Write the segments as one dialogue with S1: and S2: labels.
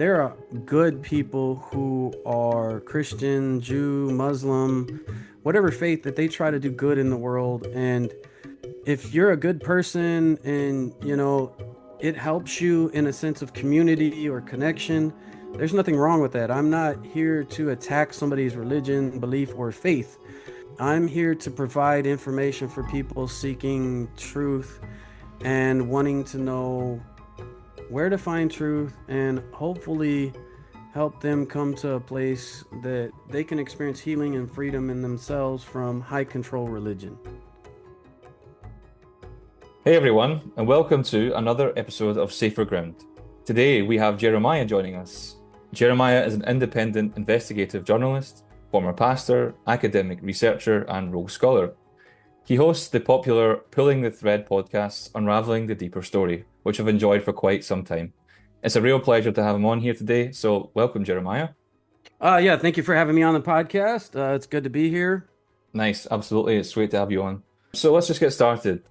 S1: there are good people who are Christian, Jew, Muslim, whatever faith that they try to do good in the world. And if you're a good person and, it helps you in a sense of community or connection, there's nothing wrong with that. I'm not here to attack somebody's religion, belief, or faith. I'm here to provide information for people seeking truth and wanting to know where to find truth and hopefully help them come to a place that they can experience healing and freedom in themselves from high control religion.
S2: Hey everyone, and welcome to another episode of Safer Ground. Today we have Jeremiah joining us. Jeremiah is an independent investigative journalist, former pastor, academic researcher, and rogue scholar. He hosts the popular Pulling the Thread podcast, Unraveling the Deeper Story, which I've enjoyed for quite some time. It's a real pleasure to have him on here today, so welcome, Jeremiah.
S1: Yeah, thank you for having me on the podcast. It's good to be here.
S2: Nice, absolutely. It's great to have you on. So let's just get started.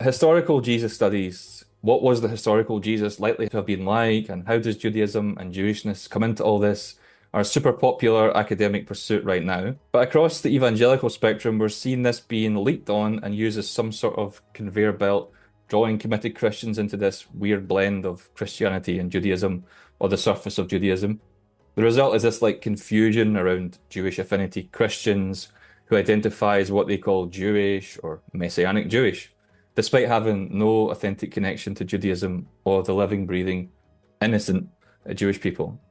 S2: Historical Jesus studies. What was the historical Jesus likely to have been like, and how does Judaism and Jewishness come into all this? Are a super popular academic pursuit right now. But across the evangelical spectrum, we're seeing this being leaped on and used as some sort of conveyor belt, drawing committed Christians into this weird blend of Christianity and Judaism, or the surface of Judaism. The result is this confusion around Jewish-affinity Christians who identify as what they call Jewish or Messianic Jewish, despite having no authentic connection to Judaism or the living, breathing, innocent Jewish people.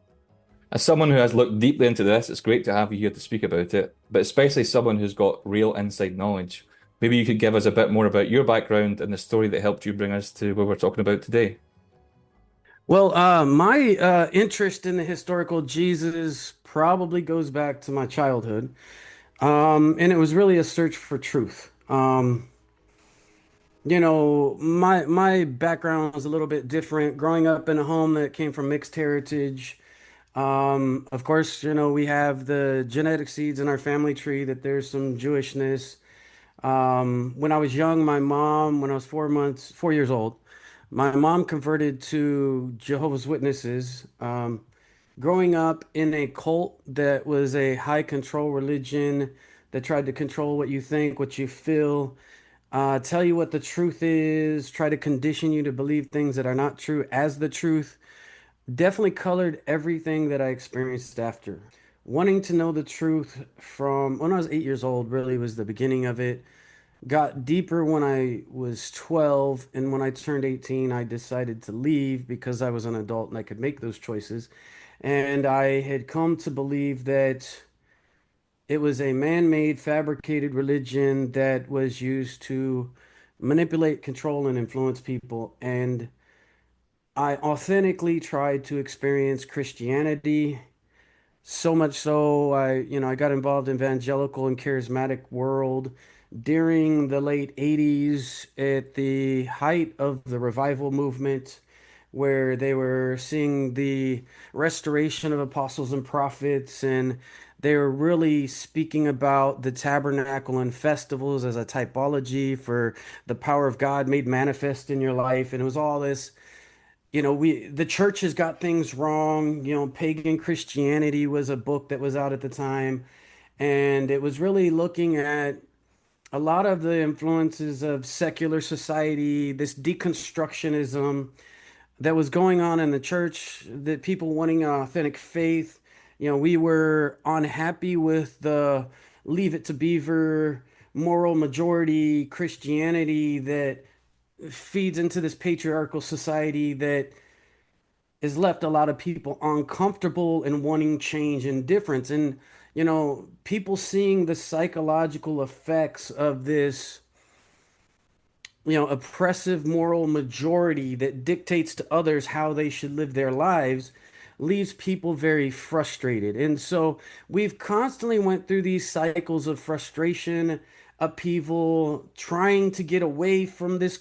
S2: As someone who has looked deeply into this, it's great to have you here to speak about it, but especially someone who's got real inside knowledge. Maybe you could give us a bit more about your background and the story that helped you bring us to where we're talking about today.
S1: Well, my interest in the historical Jesus probably goes back to my childhood, and it was really a search for truth. My background was a little bit different. Growing up in a home that came from mixed heritage, of course, we have the genetic seeds in our family tree that there's some Jewishness. When I was young, when I was 4 years old, my mom converted to Jehovah's Witnesses. Growing up in a cult that was a high control religion that tried to control what you think, what you feel, tell you what the truth is, try to condition you to believe things that are not true as the truth, definitely colored everything that I experienced after. Wanting to know the truth from when I was 8 years old really was the beginning of it. Got deeper when I was 12, and when I turned 18, I decided to leave because I was an adult and I could make those choices. And I had come to believe that it was a man-made, fabricated religion that was used to manipulate, control, and influence people. And I authentically tried to experience Christianity. So much so, I got involved in evangelical and charismatic world during the late 80s at the height of the revival movement, where they were seeing the restoration of apostles and prophets, and they were really speaking about the tabernacle and festivals as a typology for the power of God made manifest in your life. And it was all this, the church has got things wrong. Pagan Christianity was a book that was out at the time, and it was really looking at a lot of the influences of secular society, this deconstructionism that was going on in the church, that people wanting an authentic faith. We were unhappy with the Leave It to Beaver moral majority Christianity that feeds into this patriarchal society that has left a lot of people uncomfortable and wanting change and difference. And, people seeing the psychological effects of this, oppressive moral majority that dictates to others how they should live their lives leaves people very frustrated. And so we've constantly went through these cycles of frustration, upheaval, trying to get away from this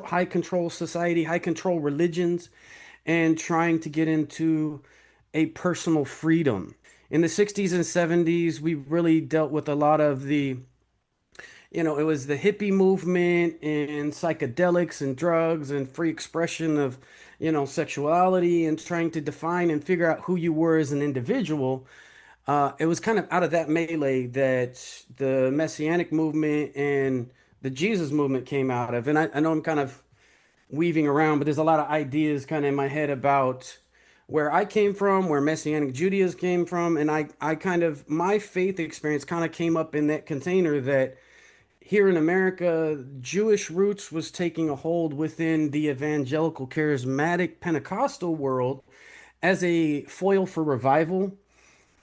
S1: high control society, high control religions, and trying to get into a personal freedom. In the 60s and 70s, we really dealt with a lot of it was the hippie movement and psychedelics and drugs and free expression of, sexuality and trying to define and figure out who you were as an individual. It was kind of out of that melee that the Messianic movement and the Jesus movement came out of. And I know I'm kind of weaving around, but there's a lot of ideas kind of in my head about where I came from, where Messianic Judaism came from, and I kind of my faith experience kind of came up in that container that here in America, Jewish roots was taking a hold within the evangelical charismatic Pentecostal world as a foil for revival.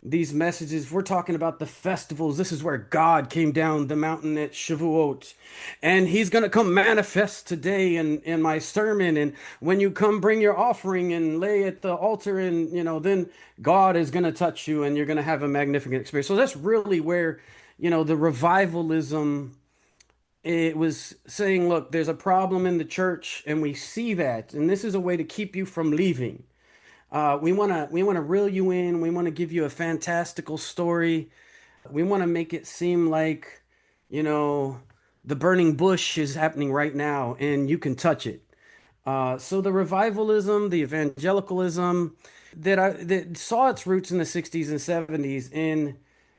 S1: These messages, we're talking about the festivals. This is where God came down the mountain at Shavuot, and He's going to come manifest today in my sermon. And when you come, bring your offering and lay at the altar, and then God is going to touch you, and you're going to have a magnificent experience. So that's really where, the revivalism. It was saying, look, there's a problem in the church, and we see that, and this is a way to keep you from leaving. We wanna reel you in. We want to give you a fantastical story. We want to make it seem like, you know, the burning bush is happening right now, and you can touch it. So the revivalism, the evangelicalism that saw its roots in the 60s and 70s. In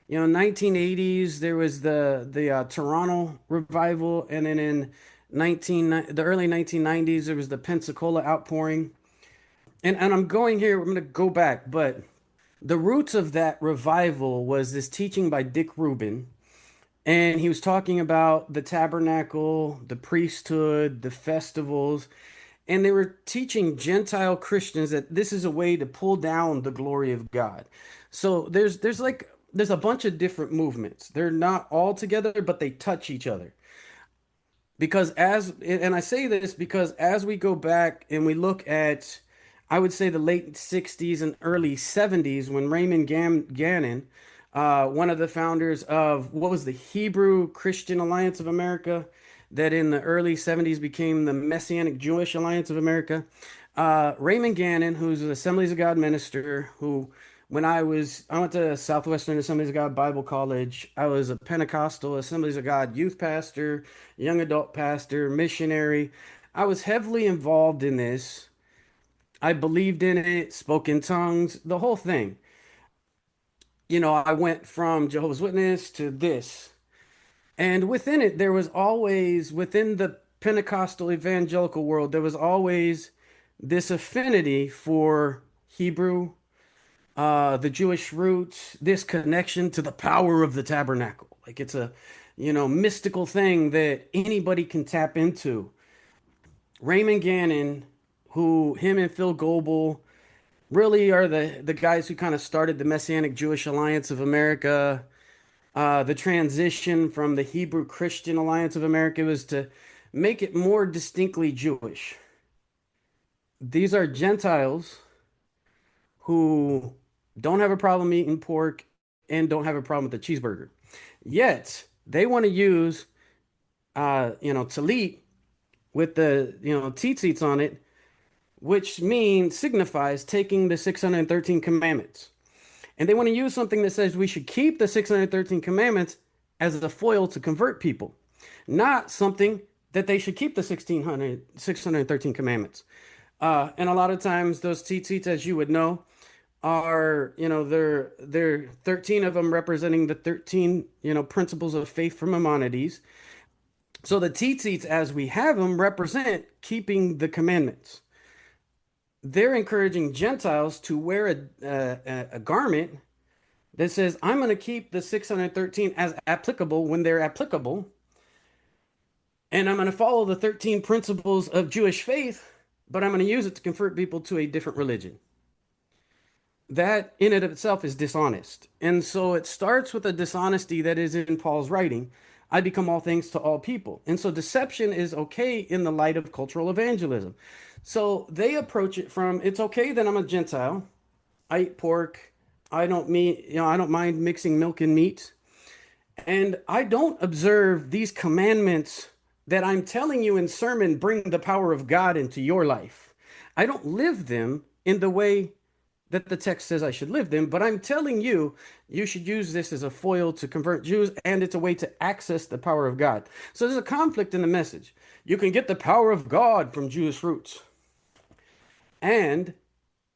S1: 1980s, there was the Toronto revival, and then in the early 1990s, there was the Pensacola outpouring. And I'm going here, I'm going to go back, but the roots of that revival was this teaching by Dick Rubin. And he was talking about the tabernacle, the priesthood, the festivals, and they were teaching Gentile Christians that this is a way to pull down the glory of God. So there's a bunch of different movements. They're not all together, but they touch each other. Because and I say this because as we go back and we look at, I would say the late 60s and early 70s, when Gannon, one of the founders of what was the Hebrew Christian Alliance of America, that in the early 70s became the Messianic Jewish Alliance of America. Raymond Gannon, who's an Assemblies of God minister, who I went to Southwestern Assemblies of God Bible College. I was a Pentecostal Assemblies of God youth pastor, young adult pastor, missionary. I was heavily involved in this. I believed in it, spoke in tongues, the whole thing. I went from Jehovah's Witness to this. And within it, there was always, within the Pentecostal evangelical world, there was always this affinity for Hebrew, the Jewish roots, this connection to the power of the tabernacle. Like it's a, mystical thing that anybody can tap into. Raymond Gannon, him and Phil Goebel really are the guys who kind of started the Messianic Jewish Alliance of America. The transition from the Hebrew Christian Alliance of America was to make it more distinctly Jewish. These are Gentiles who don't have a problem eating pork and don't have a problem with the cheeseburger. Yet they want to use, talit with the, tzitzits on it, which signifies taking the 613 commandments. And they want to use something that says we should keep the 613 commandments as a foil to convert people, not something that they should keep the 613 commandments. And a lot of times those tzitzits, as you would know, are, they're 13 of them representing the 13, principles of faith from Maimonides. So the tzitzits, as we have them, represent keeping the commandments. They're encouraging Gentiles to wear a garment that says, I'm going to keep the 613 as applicable when they're applicable. And I'm going to follow the 13 principles of Jewish faith, but I'm going to use it to convert people to a different religion. That in and of itself is dishonest. And so it starts with a dishonesty that is in Paul's writing. I become all things to all people. And so deception is okay in the light of cultural evangelism. So they approach it from, it's okay that I'm a Gentile. I eat pork. I don't mind mixing milk and meat. And I don't observe these commandments that I'm telling you in sermon bring the power of God into your life. I don't live them in the way that the text says I should live them, but I'm telling you, you should use this as a foil to convert Jews, and it's a way to access the power of God. So there's a conflict in the message. You can get the power of God from Jewish roots. and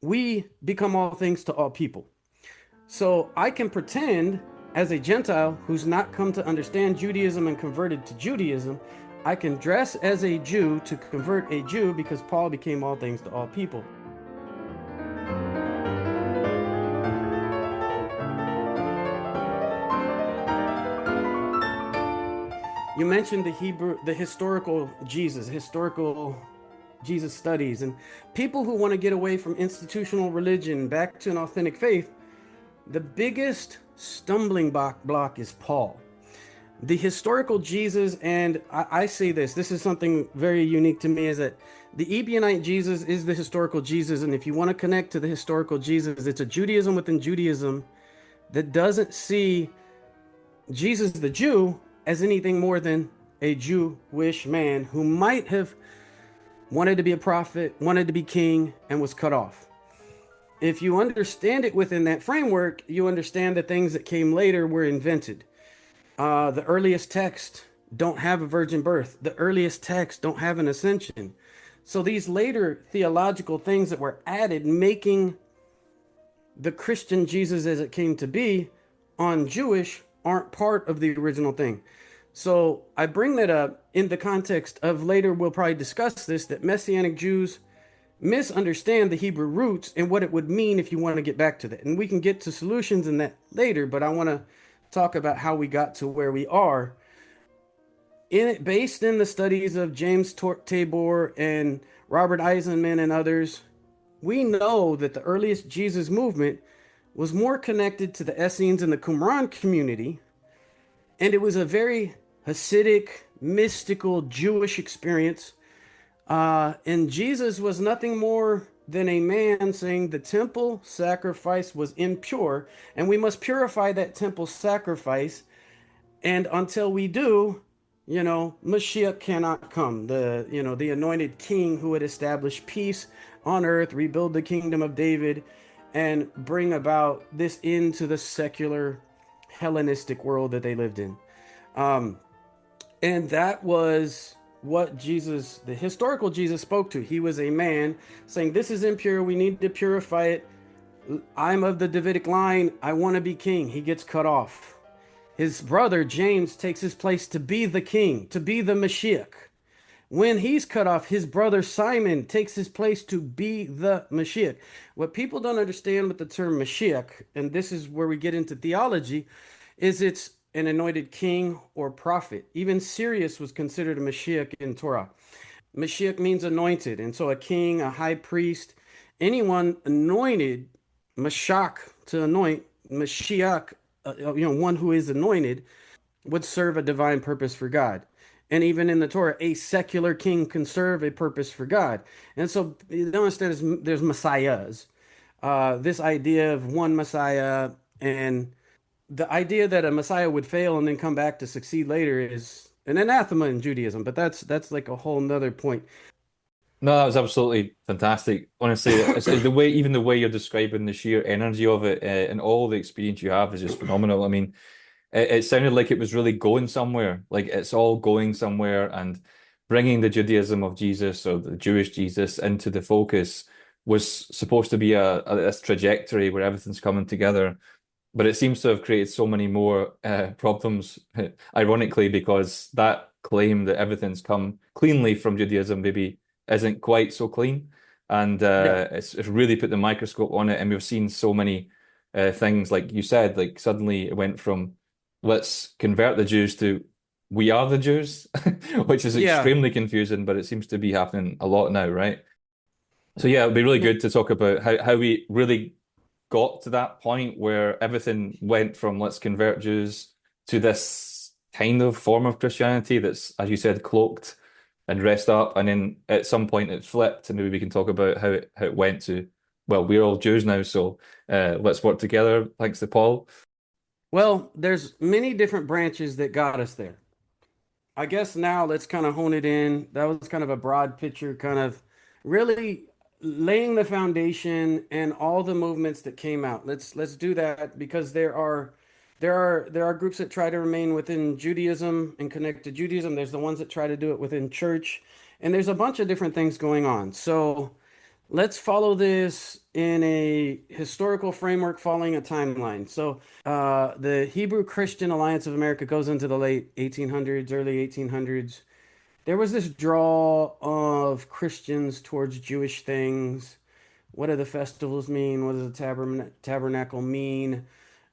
S1: we become all things to all people. So I can pretend as a Gentile who's not come to understand Judaism and converted to Judaism, I can dress as a Jew to convert a Jew because Paul became all things to all people. You mentioned the historical Jesus studies, and people who want to get away from institutional religion back to an authentic faith. The biggest stumbling block is Paul. The historical Jesus, and I say this is something very unique to me, is that the Ebionite Jesus is the historical Jesus. And if you want to connect to the historical Jesus, it's a Judaism within Judaism that doesn't see Jesus the Jew as anything more than a Jewish man who might have wanted to be a prophet, wanted to be king, and was cut off. If you understand it within that framework, you understand the things that came later were invented. The earliest texts don't have a virgin birth. The earliest texts don't have an ascension. So these later theological things that were added, making the Christian Jesus as it came to be on Jewish, aren't part of the original thing. So I bring that up in the context of later we'll probably discuss this, that Messianic Jews misunderstand the Hebrew roots and what it would mean if you want to get back to that. And we can get to solutions in that later, but I want to talk about how we got to where we are. In it, based in the studies of James Tabor and Robert Eisenman and others, we know that the earliest Jesus movement was more connected to the Essenes and the Qumran community, and it was a very Hasidic, mystical Jewish experience. And Jesus was nothing more than a man saying the temple sacrifice was impure, and we must purify that temple sacrifice. And until we do, Mashiach cannot come. The anointed king who would establish peace on earth, rebuild the kingdom of David, and bring about this into the secular Hellenistic world that they lived in. And that was what Jesus, the historical Jesus, spoke to. He was a man saying, this is impure. We need to purify it. I'm of the Davidic line. I want to be king. He gets cut off. His brother, James, takes his place to be the king, to be the Mashiach. When he's cut off, his brother Simon takes his place to be the Mashiach. What people don't understand with the term Mashiach, and this is where we get into theology, is it's an anointed king or prophet. Even Sirius was considered a Mashiach in Torah. Mashiach means anointed, and so a king, a high priest, anyone anointed, Mashach, to anoint, Mashiach, one who is anointed, would serve a divine purpose for God. And even in the Torah, a secular king can serve a purpose for God. And so you don't understand there's messiahs. This idea of one messiah, and the idea that a messiah would fail and then come back to succeed later is an anathema in Judaism. But that's like a whole nother point.
S2: No, that was absolutely fantastic. Honestly, it's the way, even the way you're describing the sheer energy of it, and all the experience you have is just phenomenal. I mean, it sounded like it was really going somewhere, like it's all going somewhere, and bringing the Judaism of Jesus or the Jewish Jesus into the focus was supposed to be this trajectory where everything's coming together. But it seems to have created so many more problems, ironically, because that claim that everything's come cleanly from Judaism maybe isn't quite so clean. And
S1: Yeah.
S2: it's really put the microscope on it. And we've seen so many things, like you said, like suddenly it went from let's convert the Jews to we are the Jews, which is
S1: Yeah.
S2: extremely confusing, but it seems to be happening a lot now, right? So yeah, it'd be really good to talk about how we really got to that point where everything went from let's convert Jews to this kind of form of Christianity that's, as you said, cloaked and dressed up, and then at some point it flipped, and maybe we can talk about how it went to, well, we're all Jews now, so let's work together, thanks to Paul.
S1: Well, there's many different branches that got us there. I guess now let's kind of hone it in. That was kind of a broad picture, kind of really laying the foundation and all the movements that came out. Let's do that because there are groups that try to remain within Judaism and connect to Judaism. There's the ones that try to do it within church, and there's a bunch of different things going on. So let's follow this in a historical framework following a timeline. So, the Hebrew Christian Alliance of America goes into the late 1800s, early 1800s. There was this draw of Christians towards Jewish things. What do the festivals mean? What does the tabernacle mean?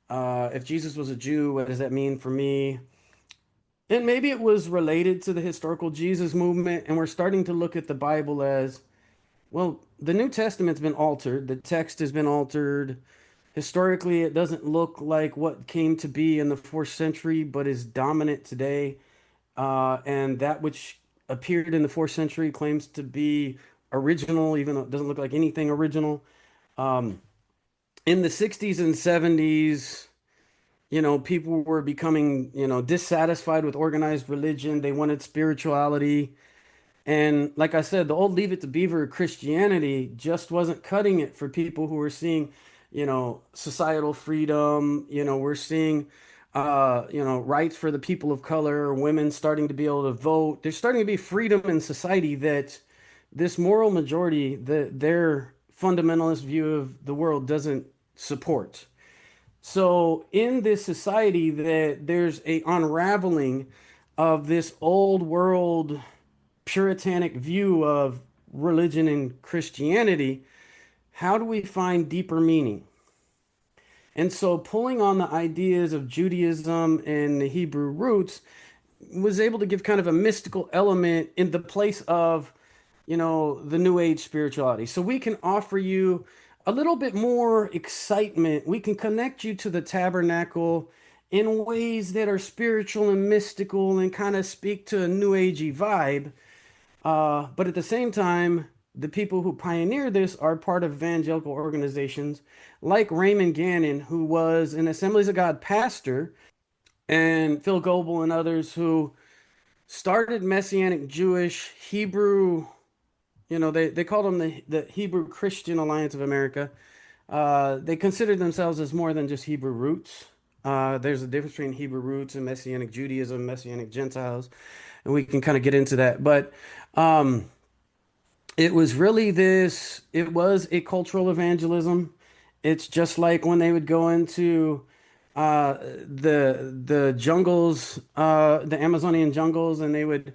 S1: If Jesus was a Jew, what does that mean for me? And maybe it was related to the historical Jesus movement, and we're starting to look at the Bible as, well, the New Testament's been altered, the text has been altered. Historically, it doesn't look like what came to be in the fourth century, but is dominant today. And that which appeared in the fourth century claims to be original, even though it doesn't look like anything original. Um, in the 60s and 70s, people were becoming, dissatisfied with organized religion. They wanted spirituality. And like I said, the old Leave It to Beaver Christianity just wasn't cutting it for people who were seeing, societal freedom. We're seeing, rights for the people of color, women starting to be able to vote. There's starting to be freedom in society that this moral majority, their fundamentalist view of the world doesn't support. So in this society that there's a unraveling of this old world puritanic view of religion and Christianity, how do we find deeper meaning? And so pulling on the ideas of Judaism and the Hebrew roots was able to give kind of a mystical element in the place of, the New Age spirituality. So we can offer you a little bit more excitement. We can connect you to the tabernacle in ways that are spiritual and mystical and kind of speak to a New Agey vibe. But at the same time, the people who pioneer this are part of evangelical organizations like Raymond Gannon, who was an Assemblies of God pastor, and Phil Goebel and others who started Messianic Jewish Hebrew, they called them the Hebrew Christian Alliance of America. They considered themselves as more than just Hebrew roots. There's a difference between Hebrew roots and Messianic Judaism, Messianic Gentiles, and we can kind of get into that. But um, it was really this, it was a cultural evangelism. It's just like when they would go into the jungles, the Amazonian jungles, and they would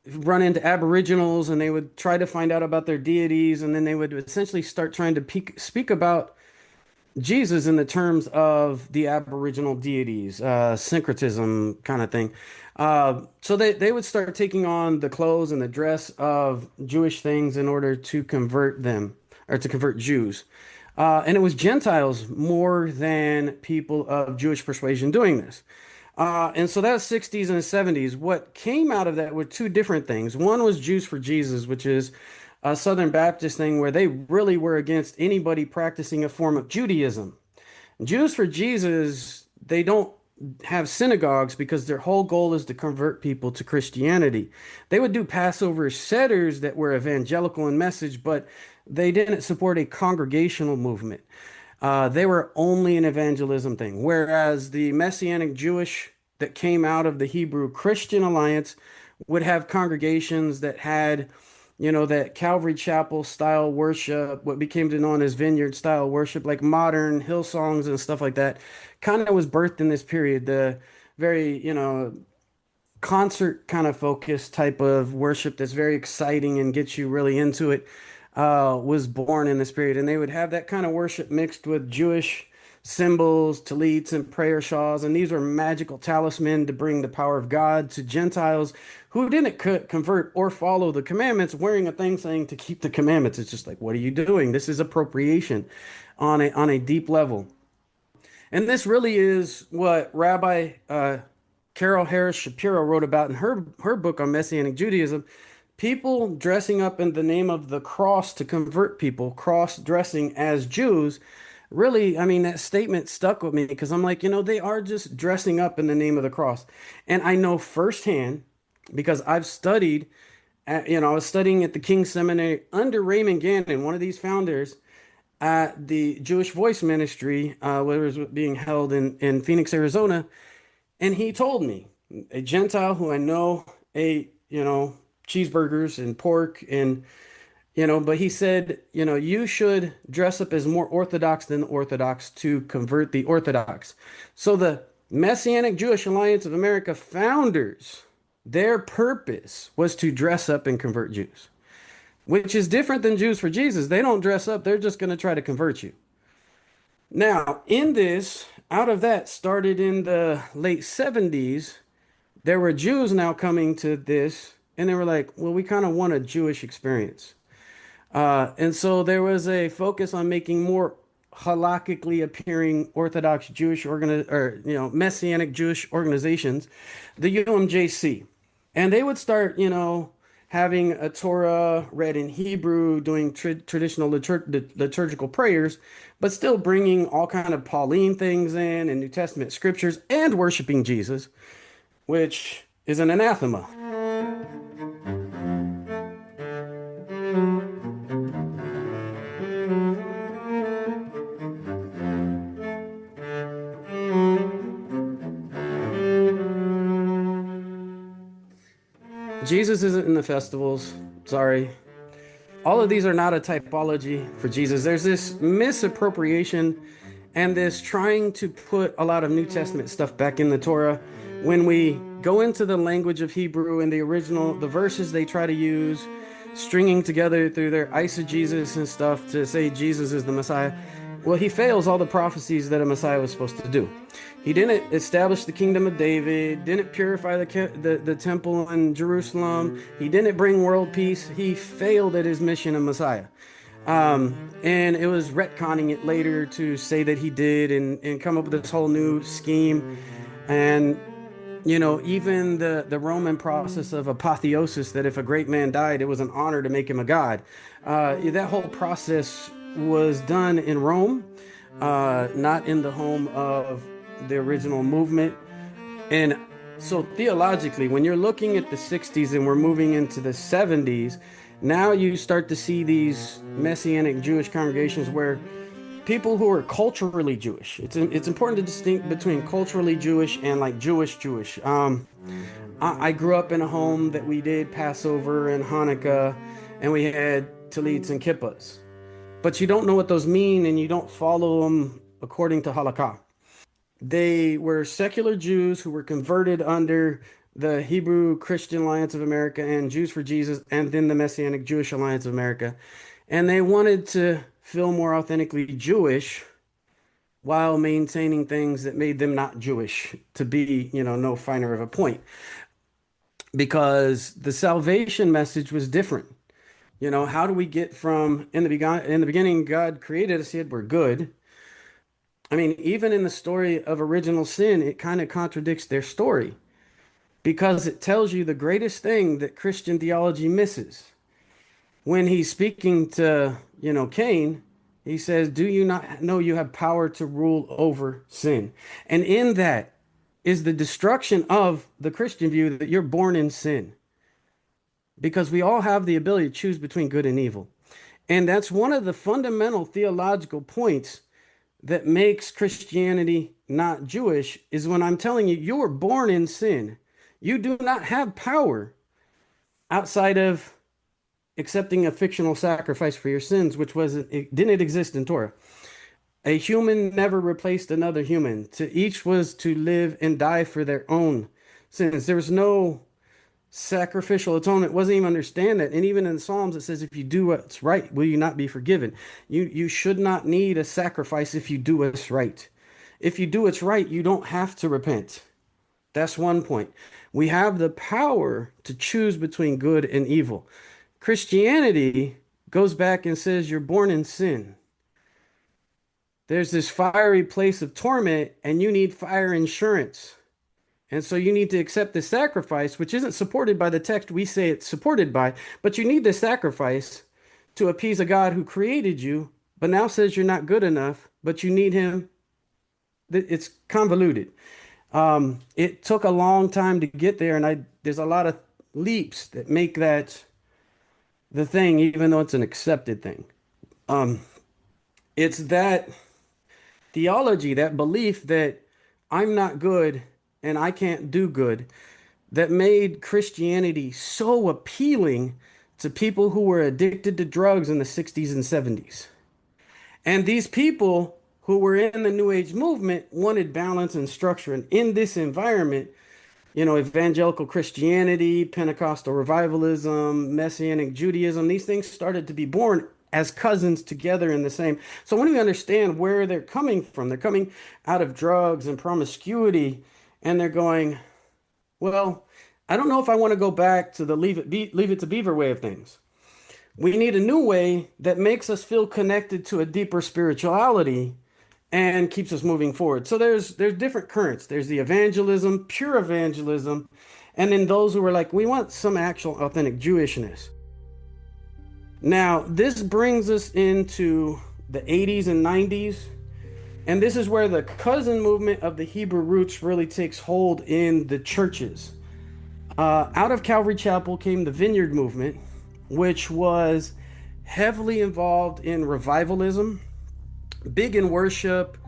S1: run into aboriginals and they would try to find out about their deities, and then they would essentially start trying to speak about Jesus in the terms of the Aboriginal deities, syncretism kind of thing. So they would start taking on the clothes and the dress of Jewish things in order to convert them or to convert Jews. And it was Gentiles more than people of Jewish persuasion doing this. And so that's 60s and 70s. What came out of that were two different things. One was Jews for Jesus, which is a Southern Baptist thing where they really were against anybody practicing a form of Judaism. Jews for Jesus, they don't have synagogues because their whole goal is to convert people to Christianity. They would do Passover setters that were evangelical in message, but they didn't support a congregational movement. They were only an evangelism thing, whereas the Messianic Jewish that came out of the Hebrew Christian Alliance would have congregations that had, that Calvary Chapel style worship, what became known as vineyard style worship, like modern Hillsongs and stuff like that, kind of was birthed in this period. The very, concert kind of focused type of worship that's very exciting and gets you really into it, was born in this period. And they would have that kind of worship mixed with Jewish symbols, tallits, and prayer shawls. And these were magical talisman to bring the power of God to Gentiles who didn't convert or follow the commandments, wearing a thing saying to keep the commandments. It's just like, what are you doing? This is appropriation on a deep level. And this really is what Rabbi Carol Harris Shapiro wrote about in her book on Messianic Judaism. People dressing up in the name of the cross to convert people, cross dressing as Jews. Really, I mean, that statement stuck with me because I'm like, they are just dressing up in the name of the cross. And I know firsthand because I've studied, I was studying at the King's Seminary under Raymond Gannon, one of these founders, at the Jewish Voice Ministry, where it was being held in Phoenix, Arizona. And he told me, a Gentile who I know ate, cheeseburgers and pork and But he said, you should dress up as more Orthodox than the Orthodox to convert the Orthodox. So the Messianic Jewish Alliance of America founders, their purpose was to dress up and convert Jews, which is different than Jews for Jesus. They don't dress up, they're just going to try to convert you. Now, out of that, started in the late 70s, there were Jews now coming to this, and they were like, well, we kind of want a Jewish experience. And so there was a focus on making more halakhically appearing Orthodox Jewish Messianic Jewish organizations, the UMJC. And they would start, having a Torah read in Hebrew, doing traditional liturgical prayers, but still bringing all kind of Pauline things in and New Testament scriptures and worshiping Jesus, which is an anathema. Jesus isn't in the festivals. Sorry. All of these are not a typology for Jesus. There's this misappropriation and this trying to put a lot of New Testament stuff back in the Torah. When we go into the language of Hebrew and the verses they try to use, stringing together through their eisegesis and stuff to say Jesus is the Messiah, well, he fails all the prophecies that a Messiah was supposed to do. He didn't establish the kingdom of David, didn't purify the temple in Jerusalem. He didn't bring world peace. He failed at his mission of Messiah. And it was retconning it later to say that he did and come up with this whole new scheme. And, even the Roman process of apotheosis, that if a great man died, it was an honor to make him a god. That whole process was done in Rome, not in the home of the original movement. And so theologically, when you're looking at the 60s and we're moving into the 70s, now you start to see these Messianic Jewish congregations where people who are culturally Jewish, it's important to distinguish between culturally Jewish and like Jewish. I grew up in a home that we did Passover and Hanukkah, and we had tallits and kippahs. But you don't know what those mean, and you don't follow them according to halakha. They were secular Jews who were converted under the Hebrew Christian Alliance of America and Jews for Jesus, and then the Messianic Jewish Alliance of America. And they wanted to feel more authentically Jewish while maintaining things that made them not Jewish, to be, no finer of a point. Because the salvation message was different. How do we get from in the beginning, God created us, he said we're good. I mean, even in the story of original sin, it kind of contradicts their story because it tells you the greatest thing that Christian theology misses. When he's speaking to, Cain, he says, do you not know you have power to rule over sin? And in that is the destruction of the Christian view that you're born in sin. Because we all have the ability to choose between good and evil. And that's one of the fundamental theological points that makes Christianity not Jewish is when I'm telling you, you were born in sin. You do not have power outside of accepting a fictional sacrifice for your sins, it didn't exist in Torah. A human never replaced another human. To each was to live and die for their own sins. There was no sacrificial atonement. Wasn't even understand that. And even in the Psalms, it says, if you do what's right, will you not be forgiven? You should not need a sacrifice if you do what's right. If you do what's right, you don't have to repent. That's one point. We have the power to choose between good and evil. Christianity goes back and says you're born in sin. There's this fiery place of torment, and you need fire insurance. And so you need to accept the sacrifice, which isn't supported by the text we say it's supported by, but you need the sacrifice to appease a God who created you, but now says you're not good enough, but you need him. It's convoluted. It took a long time to get there, and there's a lot of leaps that make that the thing, even though it's an accepted thing. It's that theology, that belief that I'm not good and I can't do good, that made Christianity so appealing to people who were addicted to drugs in the 60s and 70s. And these people who were in the New Age movement wanted balance and structure. And in this environment, evangelical Christianity, Pentecostal revivalism, Messianic Judaism, these things started to be born as cousins together in the same. So when we understand where they're coming out of drugs and promiscuity, and they're going, well, I don't know if I want to go back to the leave it to Beaver way of things. We need a new way that makes us feel connected to a deeper spirituality and keeps us moving forward. So there's different currents. There's the evangelism, pure evangelism, and then those who are like, we want some actual authentic Jewishness. Now, this brings us into the 80s and 90s, and this is where the cousin movement of the Hebrew roots really takes hold in the churches. Out of Calvary Chapel came the Vineyard movement, which was heavily involved in revivalism, big in worship,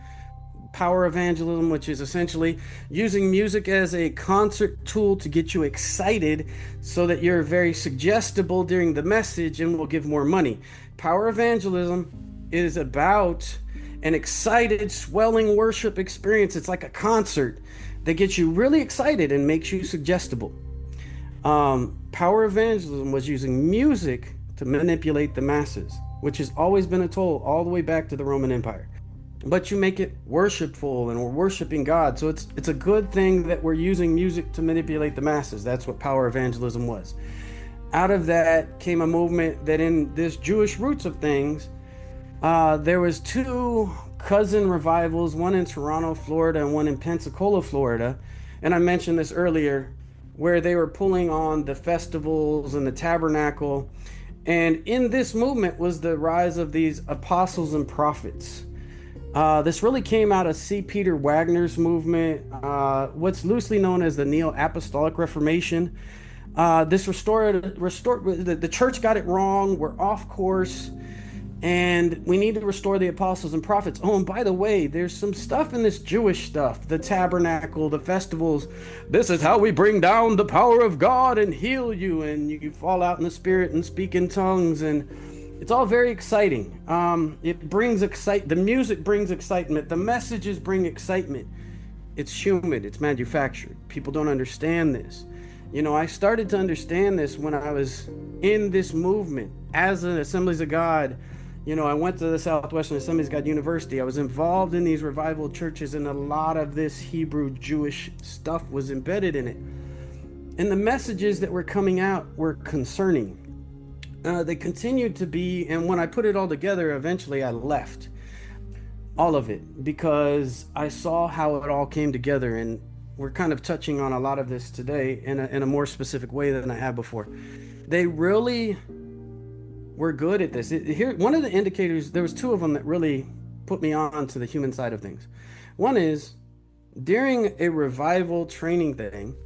S1: power evangelism, which is essentially using music as a concert tool to get you excited so that you're very suggestible during the message and will give more money. Power evangelism is about an excited, swelling worship experience. It's like a concert that gets you really excited and makes you suggestible. Power evangelism was using music to manipulate the masses, which has always been a tool all the way back to the Roman Empire. But you make it worshipful, and we're worshiping God. So it's a good thing that we're using music to manipulate the masses. That's what power evangelism was. Out of that came a movement that in this Jewish roots of things, there was two cousin revivals, one in Toronto, Florida, and one in Pensacola, Florida. And I mentioned this earlier, where they were pulling on the festivals and the tabernacle. And in this movement was the rise of these apostles and prophets. This really came out of C. Peter Wagner's movement, what's loosely known as the Neo-Apostolic Reformation. This restored the church got it wrong. We're off course, and we need to restore the apostles and prophets. Oh, and by the way, there's some stuff in this Jewish stuff, the tabernacle, the festivals. This is how we bring down the power of God and heal you, and you fall out in the spirit and speak in tongues, and it's all very exciting. It brings the music brings excitement. The messages bring excitement. It's human. It's manufactured. People don't understand this. I started to understand this when I was in this movement as an Assemblies of God. I went to the Southwestern Assemblies of God University. I was involved in these revival churches, and a lot of this Hebrew Jewish stuff was embedded in it. And the messages that were coming out were concerning. They continued to be, and when I put it all together, eventually I left all of it because I saw how it all came together, and we're kind of touching on a lot of this today in a more specific way than I have before. They really were good at this. Here, one of the indicators, there was two of them that really put me on to the human side of things. One is during a revival training thing,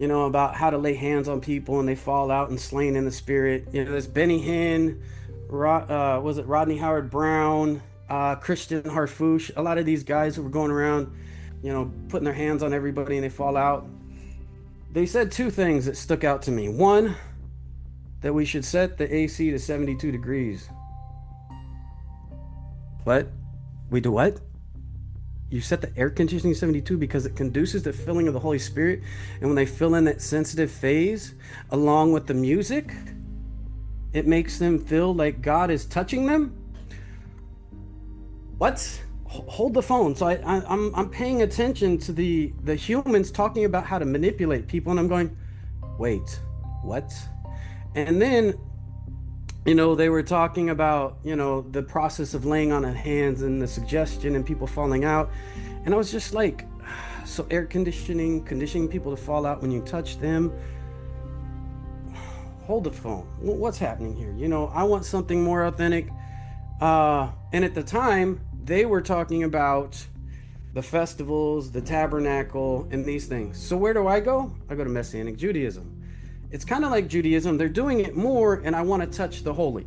S1: about how to lay hands on people and they fall out and slain in the spirit. There's Benny Hinn, was it Rodney Howard Brown, Christian Harfouche, a lot of these guys who were going around, putting their hands on everybody and they fall out. They said two things that stuck out to me. One, that we should set the AC to 72 degrees. What? We do what? You set the air conditioning 72 because it conduces the filling of the Holy Spirit. And when they fill in that sensitive phase, along with the music, it makes them feel like God is touching them. What? Hold the phone. So I'm paying attention to the humans talking about how to manipulate people. And I'm going, wait, what? And then, they were talking about, the process of laying on of hands and the suggestion and people falling out. And I was just like, so air conditioning people to fall out when you touch them. Hold the phone. What's happening here? I want something more authentic. And at the time, they were talking about the festivals, the tabernacle, and these things. So where do I go? I go to Messianic Judaism. It's kind of like Judaism. They're doing it more, and I want to touch the holy,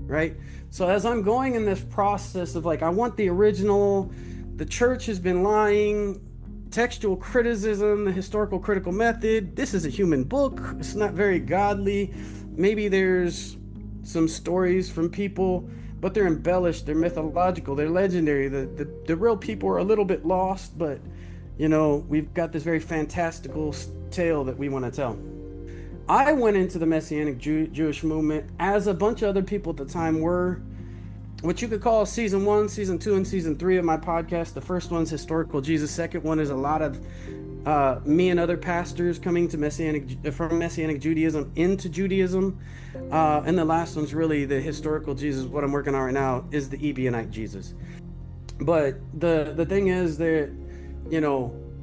S1: right? So as I'm going in this process of I want the original, the church has been lying, textual criticism, the historical critical method. This is a human book. It's not very godly. maybe there's some stories from people, but they're embellished, they're mythological, they're legendary. The real people are a little bit lost, but we've got this very fantastical tale that we want to tell. I went into the Messianic Jewish movement, as a bunch of other people at the time were, what you could call season 1, season 2, and season 3 of my podcast. The first one's Historical Jesus. Second one is a lot of me and other pastors coming to from Messianic Judaism into Judaism. And the last one's really the Historical Jesus. What I'm working on right now is the Ebionite Jesus. But the thing is that,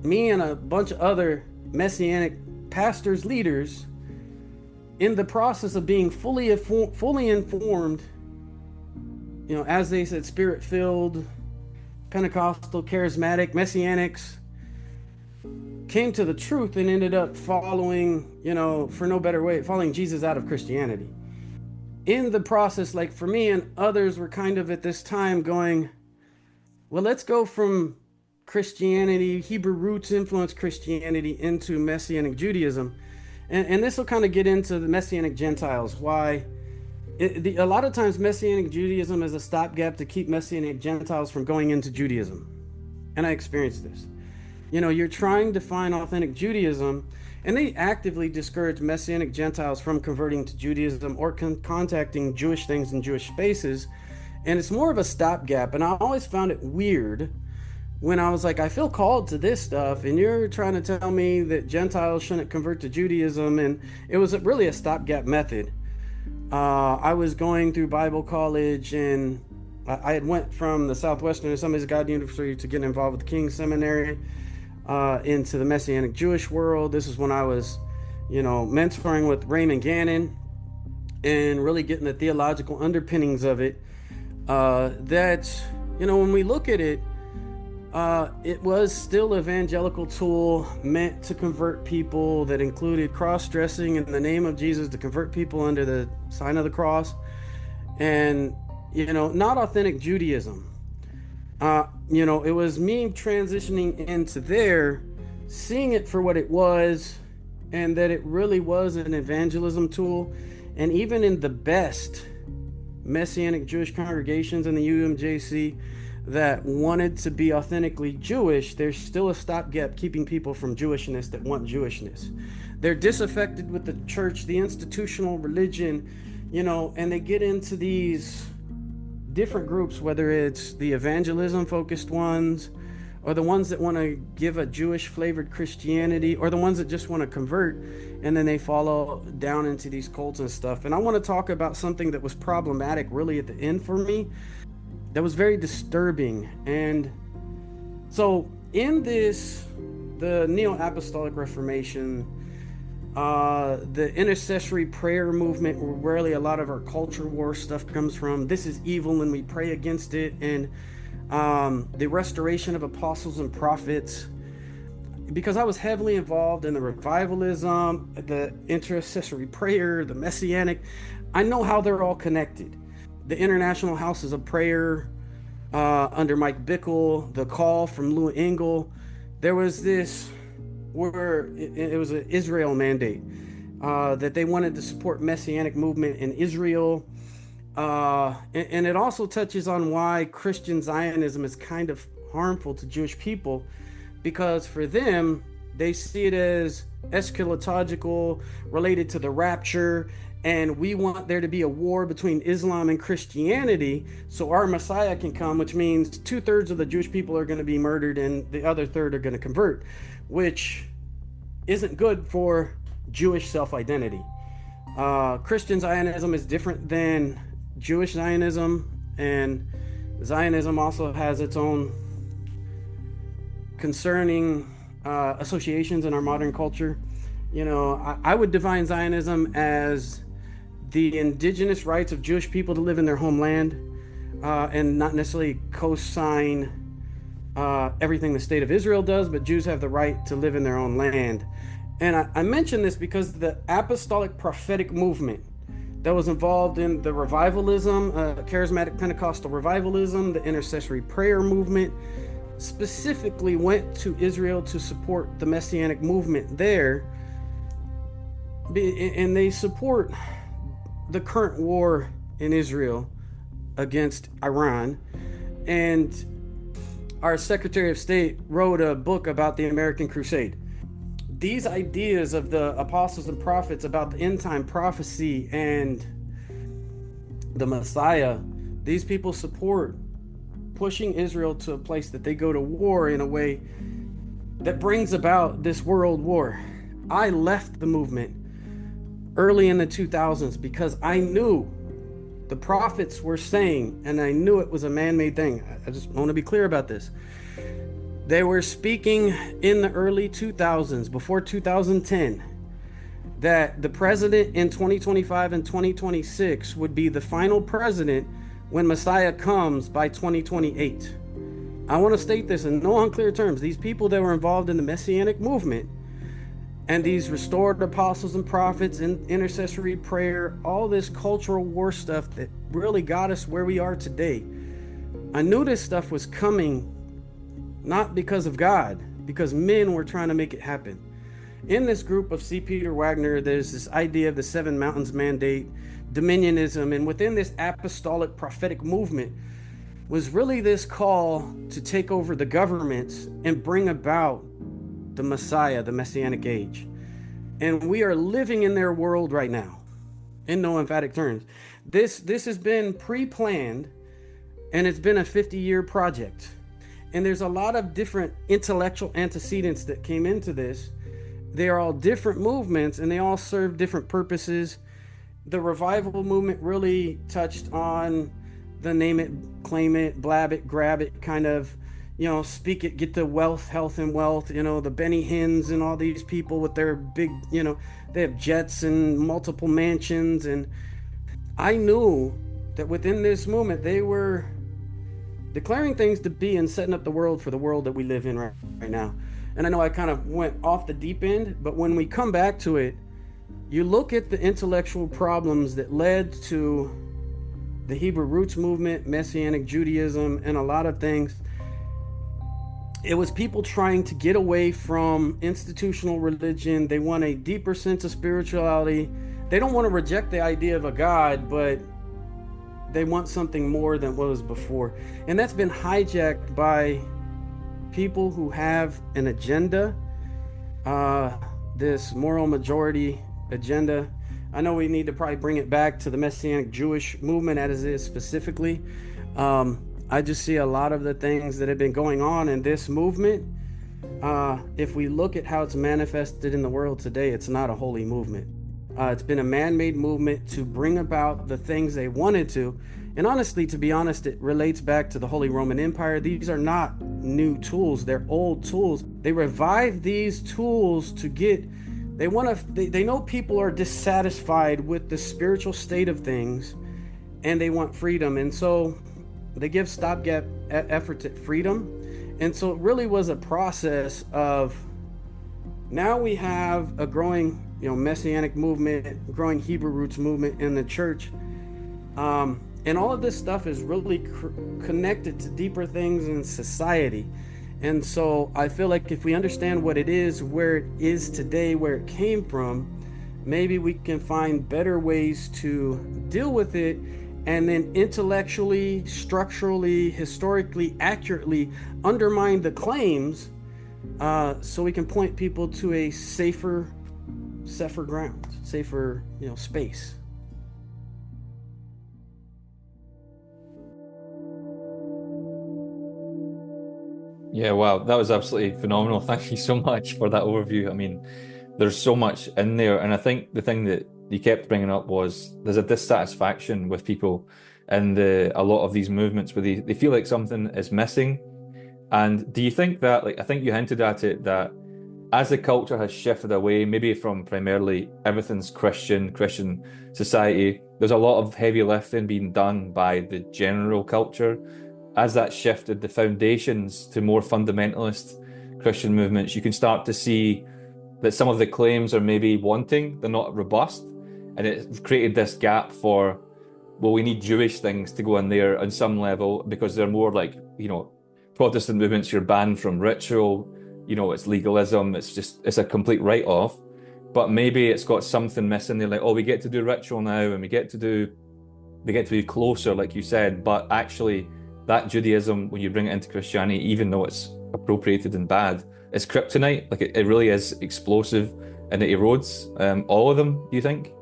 S1: me and a bunch of other Messianic pastors, leaders, in the process of being fully informed, as they said, spirit-filled, Pentecostal, charismatic, Messianics, came to the truth and ended up following, for no better way, following Jesus out of Christianity. In the process, like for me and others were kind of at this time going, well, let's go from Christianity, Hebrew roots influenced Christianity, into Messianic Judaism. And this will kind of get into the Messianic Gentiles, why a lot of times Messianic Judaism is a stopgap to keep Messianic Gentiles from going into Judaism. And I experienced this. You're trying to find authentic Judaism, and they actively discourage Messianic Gentiles from converting to Judaism or contacting Jewish things in Jewish spaces. And it's more of a stopgap. And I always found it weird when I was like, I feel called to this stuff, and you're trying to tell me that Gentiles shouldn't convert to Judaism. And it was really a stopgap method. I was going through Bible college, and I had went from the Southwestern Assemblies of God University to get involved with the King Seminary, into the Messianic Jewish world. This is when I was, mentoring with Raymond Gannon and really getting the theological underpinnings of it. That, when we look at it, it was still an evangelical tool meant to convert people, that included cross-dressing in the name of Jesus to convert people under the sign of the cross, and, not authentic Judaism. It was me transitioning into there, seeing it for what it was, and that it really was an evangelism tool. And even in the best Messianic Jewish congregations in the UMJC that wanted to be authentically Jewish, there's still a stopgap keeping people from Jewishness that want Jewishness. They're disaffected with the church, the institutional religion, and they get into these different groups, whether it's the evangelism focused ones, or the ones that want to give a Jewish flavored Christianity, or the ones that just want to convert, and then they follow down into these cults and stuff. And I want to talk about something that was problematic really at the end for me, that was very disturbing. And so in this, the Neo-Apostolic Reformation, the intercessory prayer movement, where really a lot of our culture war stuff comes from, this is evil and we pray against it, and the restoration of apostles and prophets, because I was heavily involved in the revivalism, the intercessory prayer, the Messianic, I know how they're all connected. The International Houses of Prayer under Mike Bickle, the call from Lou Engle, there was this where it was an Israel mandate, that they wanted to support Messianic movement in Israel. And it also touches on why Christian Zionism is kind of harmful to Jewish people, because for them, they see it as eschatological, related to the rapture, and we want there to be a war between Islam and Christianity so our Messiah can come, which means 2/3 of the Jewish people are going to be murdered and the other third are going to convert, which isn't good for Jewish self-identity. Christian Zionism is different than Jewish Zionism, and Zionism also has its own concerning associations in our modern culture. I would define Zionism as the indigenous rights of Jewish people to live in their homeland, and not necessarily co-sign everything the state of Israel does, but Jews have the right to live in their own land. And I mention this because the apostolic prophetic movement that was involved in the revivalism, charismatic Pentecostal revivalism, the intercessory prayer movement, specifically went to Israel to support the Messianic movement there. And they support the current war in Israel against Iran, and our Secretary of State wrote a book about the American Crusade. These ideas of the apostles and prophets about the end time prophecy and the Messiah, these people support pushing Israel to a place that they go to war in a way that brings about this world war. I left the movement early in the 2000s because I knew the prophets were saying, and I knew it was a man-made thing. I just want to be clear about this. They were speaking in the early 2000s, before 2010, that the president in 2025 and 2026 would be the final president when Messiah comes by 2028. I want to state this in no unclear terms. These people that were involved in the Messianic movement and these restored apostles and prophets and intercessory prayer, all this cultural war stuff that really got us where we are today. I knew this stuff was coming not because of God, because men were trying to make it happen. In this group of C. Peter Wagner, there's this idea of the Seven Mountains Mandate, dominionism, and within this apostolic prophetic movement was really this call to take over the governments and bring about the Messiah, the Messianic age. And we are living in their world right now, in no emphatic terms. This has been pre-planned, and it's been a 50-year project. And there's a lot of different intellectual antecedents that came into this. They are all different movements, and they all serve different purposes. The revival movement really touched on the name it, claim it, blab it, grab it kind of, speak it, get the wealth, health, and wealth. The Benny Hinns and all these people with their big, they have jets and multiple mansions. And I knew that within this movement, they were declaring things to be and setting up the world for the world that we live in right now. And I know I kind of went off the deep end, but when we come back to it, you look at the intellectual problems that led to the Hebrew roots movement, Messianic Judaism, and a lot of things. It was people trying to get away from institutional religion. They want a deeper sense of spirituality. They don't want to reject the idea of a God, but they want something more than what was before. And that's been hijacked by people who have an agenda, this moral majority agenda. I know we need to probably bring it back to the Messianic Jewish movement as it is specifically. I just see a lot of the things that have been going on in this movement. If we look at how it's manifested in the world today, it's not a holy movement. It's been a man-made movement to bring about the things they wanted to. And honestly, to be honest, it relates back to the Holy Roman Empire. These are not new tools. They're old tools. They revive these tools to get, they know people are dissatisfied with the spiritual state of things and they want freedom. And so they give stopgap efforts at freedom. And so it really was a process of, now we have a growing Messianic movement, growing Hebrew roots movement in the church. And all of this stuff is really connected to deeper things in society. And so I feel like if we understand what it is, where it is today, where it came from, maybe we can find better ways to deal with it and then intellectually, structurally, historically, accurately undermine the claims so we can point people to a safer ground, safer, space.
S2: Yeah, wow, that was absolutely phenomenal. Thank you so much for that overview. I mean, there's so much in there, and I think the thing that you kept bringing up was there's a dissatisfaction with people in a lot of these movements where they feel like something is missing. And do you think that, like, I think you hinted at it, that as the culture has shifted away, maybe from primarily everything's Christian society, there's a lot of heavy lifting being done by the general culture. As that shifted the foundations to more fundamentalist Christian movements, you can start to see that some of the claims are maybe wanting, they're not robust. And it created this gap for, well, we need Jewish things to go in there on some level because they're more like, Protestant movements, you're banned from ritual, it's legalism, it's a complete write-off. but maybe it's got something missing. They're like, oh, we get to do ritual now, and they get to be closer, like you said. But actually, that Judaism, when you bring it into Christianity, even though it's appropriated and bad, it's kryptonite. Like it really is explosive, and it erodes all of them. Do you think?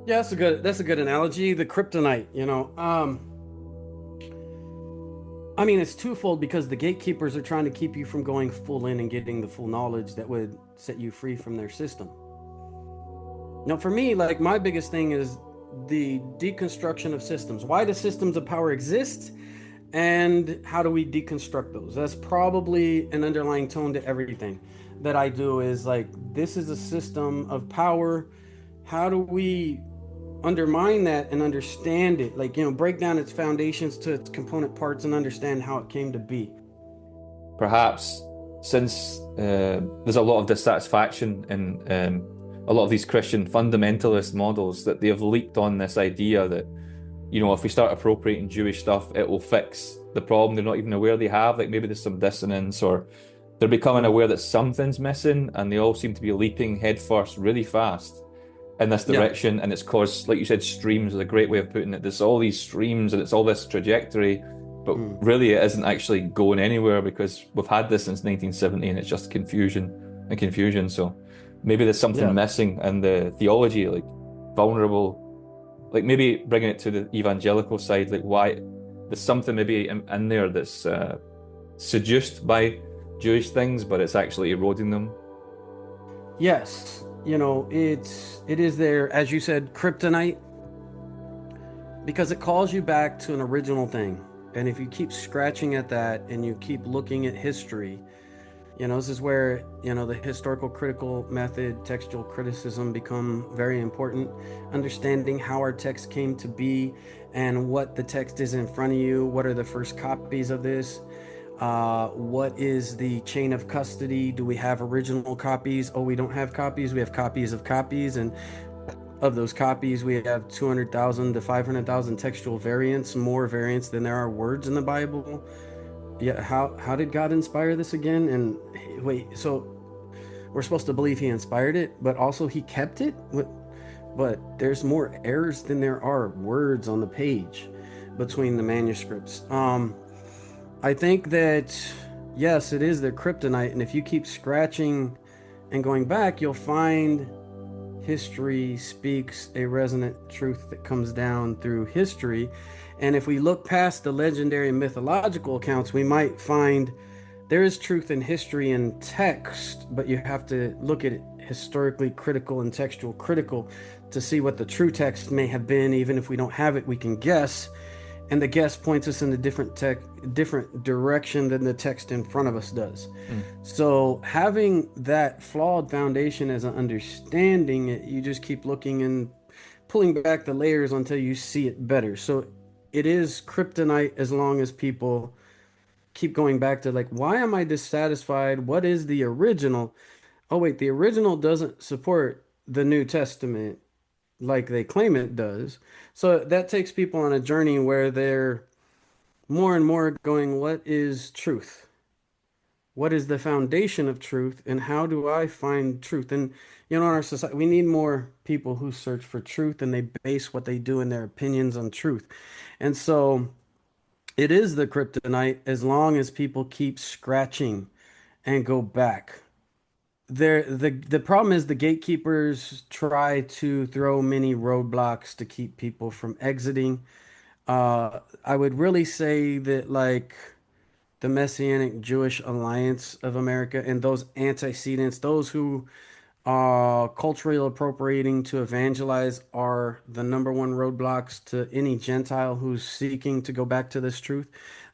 S1: Yeah, that's a good analogy. The kryptonite, I mean, it's twofold because the gatekeepers are trying to keep you from going full in and getting the full knowledge that would set you free from their system. Now, for me, like my biggest thing is the deconstruction of systems. Why do systems of power exist? And how do we deconstruct those? That's probably an underlying tone to everything that I do is like, this is a system of power. How do we undermine that and understand it? Like, break down its foundations to its component parts and understand how it came to be.
S2: Perhaps since there's a lot of dissatisfaction in a lot of these Christian fundamentalist models, that they have leaked on this idea that, if we start appropriating Jewish stuff, it will fix the problem they're not even aware they have. Like maybe there's some dissonance, or they're becoming aware that something's missing, and they all seem to be leaping headfirst really fast in this
S1: Yeah.
S2: direction. And it's caused, like you said, streams is a great way of putting it. There's all these streams and it's all this trajectory, but
S1: Mm.
S2: really it isn't actually going anywhere because we've had this since 1970 and it's just confusion and confusion. So maybe there's something
S1: Yeah.
S2: missing in the theology, like vulnerable, like maybe bringing it to the evangelical side, like why there's something maybe in there that's seduced by Jewish things, but it's actually eroding them.
S1: Yes. It is there, as you said, kryptonite, because it calls you back to an original thing. And if you keep scratching at that and you keep looking at history, this is where, the historical critical method, textual criticism become very important. Understanding how our text came to be and what the text is in front of you. What are the first copies of this? What is the chain of custody? Do we have original copies? Oh, we don't have copies. We have copies of copies. And of those copies, we have 200,000 to 500,000 textual variants, more variants than there are words in the Bible. Yeah, how did God inspire this again? And wait, so we're supposed to believe he inspired it, but also he kept it? But there's more errors than there are words on the page between the manuscripts. I think that yes, it is the kryptonite, and if you keep scratching and going back, you'll find history speaks a resonant truth that comes down through history. And if we look past the legendary mythological accounts, we might find there is truth in history and text, but you have to look at it historically critical and textual critical to see what the true text may have been. Even if we don't have it, we can guess, and the guess points us in a different direction than the text in front of us does.
S2: Mm.
S1: So having that flawed foundation as an understanding, you just keep looking and pulling back the layers until you see it better. So it is kryptonite as long as people keep going back to like, why am I dissatisfied? What is the original? Oh wait, the original doesn't support the New Testament like they claim it does. So that takes people on a journey where they're more and more going, what is truth? What is the foundation of truth? And how do I find truth? And, in our society, we need more people who search for truth and they base what they do in their opinions on truth. And so it is the kryptonite as long as people keep scratching and go back. The problem is the gatekeepers try to throw many roadblocks to keep people from exiting. I would really say that like the Messianic Jewish Alliance of America and those antecedents, those who are culturally appropriating to evangelize, are the number one roadblocks to any Gentile who's seeking to go back to this truth.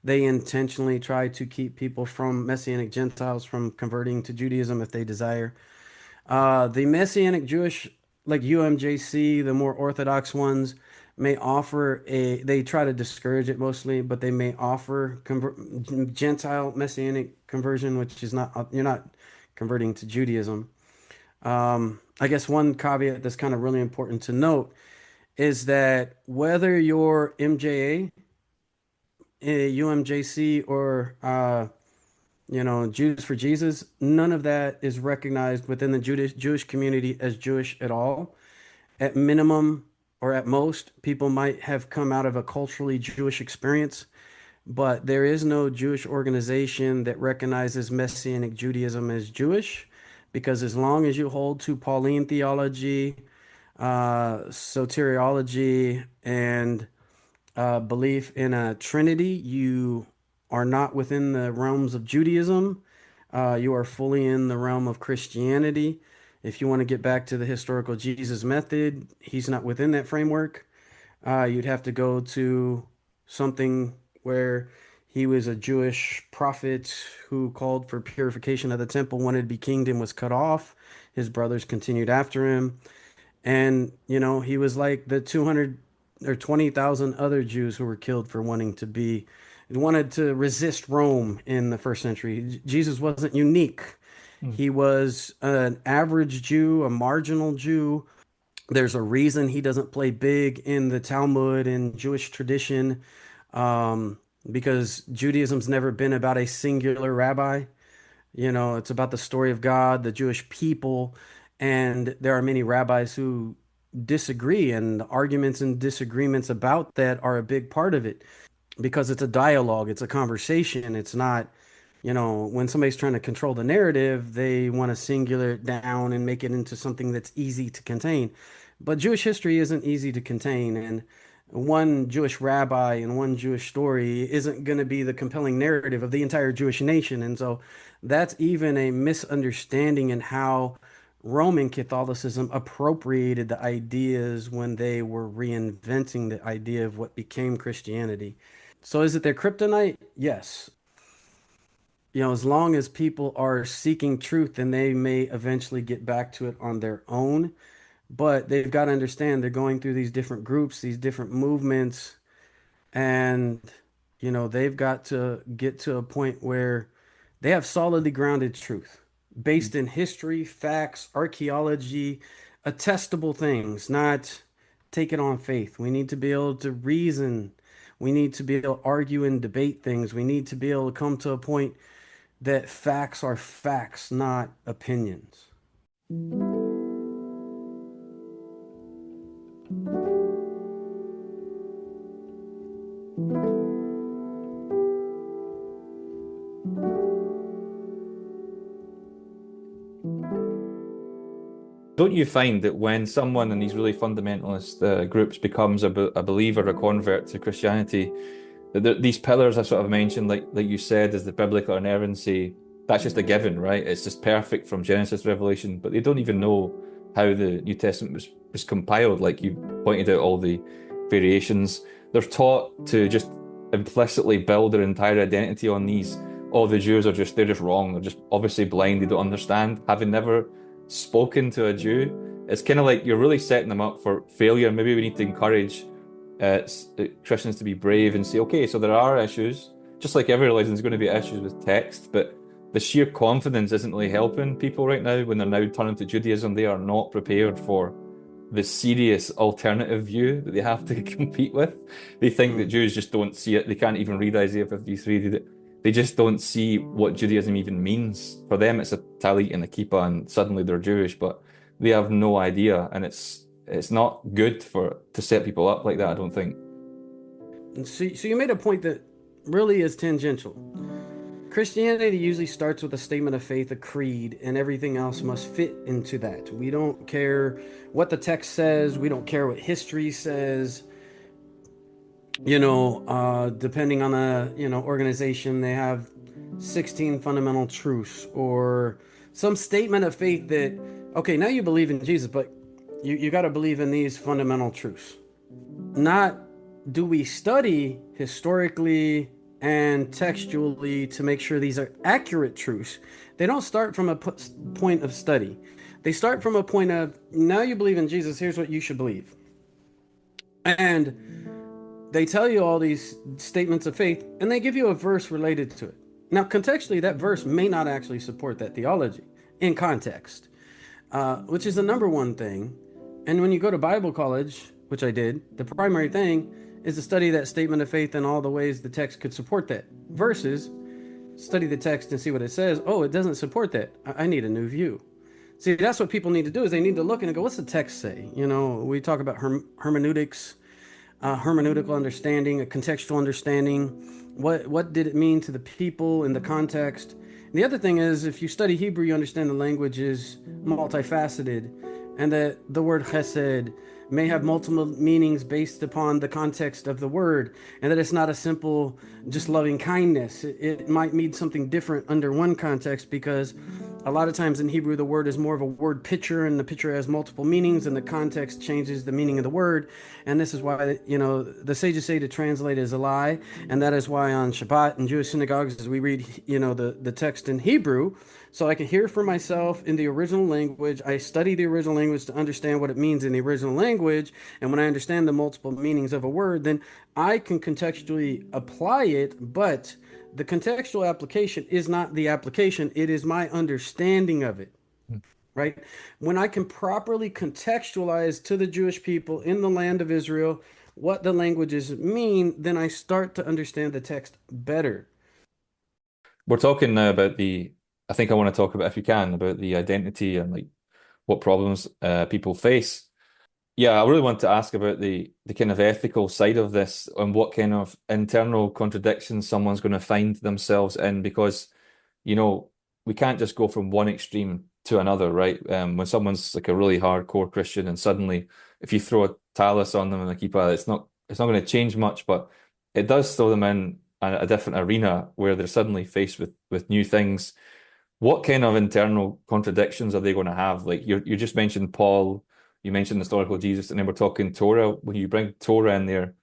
S1: They intentionally try to keep people from Messianic Gentiles from converting to Judaism if they desire. The Messianic Jewish, like UMJC, the more Orthodox ones, may offer they try to discourage it mostly, but they may offer Gentile Messianic conversion, which is not, you're not converting to Judaism. I guess one caveat that's kind of really important to note is that whether you're MJA, UMJC, or Jews for Jesus, none of that is recognized within the Jewish community as Jewish at all. At minimum, or at most, people might have come out of a culturally Jewish experience, but there is no Jewish organization that recognizes Messianic Judaism as Jewish, because as long as you hold to Pauline theology, soteriology, and belief in a Trinity, you are not within the realms of Judaism. You are fully in the realm of Christianity. If you want to get back to the historical Jesus method, he's not within that framework. You'd have to go to something where he was a Jewish prophet who called for purification of the temple, wanted to be kinged and was cut off. His brothers continued after him. And, he was like the 200 or 20,000 other Jews who were killed for wanted to resist Rome in the first century. Jesus wasn't unique.
S2: Mm.
S1: He was an average Jew, a marginal Jew. There's a reason he doesn't play big in the Talmud and Jewish tradition, because Judaism's never been about a singular rabbi. It's about the story of God, the Jewish people, and there are many rabbis who disagree, and the arguments and disagreements about that are a big part of it because it's a dialogue, it's a conversation. It's not, when somebody's trying to control the narrative, they want to singular it down and make it into something that's easy to contain. But Jewish history isn't easy to contain, and one Jewish rabbi and one Jewish story isn't going to be the compelling narrative of the entire Jewish nation. And so that's even a misunderstanding in how Roman Catholicism appropriated the ideas when they were reinventing the idea of what became Christianity. So is it their kryptonite? Yes. As long as people are seeking truth, then they may eventually get back to it on their own. But they've got to understand they're going through these different groups, these different movements, and they've got to get to a point where they have solidly grounded truth based in history, facts, archaeology, attestable things, not take it on faith. We need to be able to reason. We need to be able to argue and debate things. We need to be able to come to a point that facts are facts, not opinions.
S2: Don't you find that when someone in these really fundamentalist groups becomes a believer, a convert to Christianity, that these pillars I sort of mentioned, like you said, is the biblical inerrancy, that's just a given, right? It's just perfect from Genesis to Revelation, but they don't even know how the New Testament was compiled, like you pointed out all the variations. They're taught to just implicitly build their entire identity on these. All the Jews they're just wrong. They're just obviously blind. They don't understand, having never spoken to a Jew. It's kind of like you're really setting them up for failure. Maybe we need to encourage Christians to be brave and say, okay, so there are issues, just like every religion, there's going to be issues with text, but the sheer confidence isn't really helping people right now when they're now turning to Judaism. They are not prepared for the serious alternative view that they have to compete with. They think that
S1: Mm.
S2: Jews just don't see it. They can't even read Isaiah 53. They just don't see what Judaism even means. For them, it's a talit and a kippah, and suddenly they're Jewish, but they have no idea, and it's not good to set people up like that, I don't think.
S1: And so you made a point that really is tangential. Christianity usually starts with a statement of faith, a creed, and everything else must fit into that. We don't care what the text says, we don't care what history says. Depending on the, organization, they have 16 fundamental truths or some statement of faith that, okay, now you believe in Jesus, but you got to believe in these fundamental truths. Not do we study historically and textually to make sure these are accurate truths. They don't start from a point of study. They start from a point of, now you believe in Jesus, here's what you should believe. And they tell you all these statements of faith and they give you a verse related to it. Now, contextually, that verse may not actually support that theology in context, which is the number one thing. And when you go to Bible college, which I did, the primary thing is to study that statement of faith and all the ways the text could support that. Versus study the text and see what it says. Oh, it doesn't support that. I need a new view. See, that's what people need to do is they need to look and go, what's the text say? You know, we talk about hermeneutics, hermeneutical understanding, a contextual understanding. What did it mean to the people in the context? And the other thing is, if you study Hebrew, you understand the language is multifaceted, and that the word chesed may have multiple meanings based upon the context of the word, and that it's not a simple just loving kindness. It might mean something different under one context because a lot of times in Hebrew, the word is more of a word picture, and the picture has multiple meanings, and the context changes the meaning of the word. And this is why, you know, the sages say to translate is a lie. And that is why on Shabbat in Jewish synagogues, as we read, you know, the text in Hebrew, so I can hear for myself in the original language. I study the original language to understand what it means in the original language. And when I understand the multiple meanings of a word, then I can contextually apply it, but the contextual application is not the application, it is my understanding of it, right? When I can properly contextualize to the Jewish people in the land of Israel what the languages mean, then I start to understand the text better.
S2: We're talking now about I think I want to talk about, if you can, about the identity and like what problems people face. Yeah, I really want to ask about the kind of ethical side of this and what kind of internal contradictions someone's going to find themselves in, because, you know, we can't just go from one extreme to another, right? When someone's like a really hardcore Christian and suddenly if you throw a talus on them and a kippah, it's not going to change much, but it does throw them in a different arena where they're suddenly faced with new things. What kind of internal contradictions are they going to have? Like you just mentioned Paul, you mentioned historical Jesus, and then we're talking Torah. When you bring Torah in there,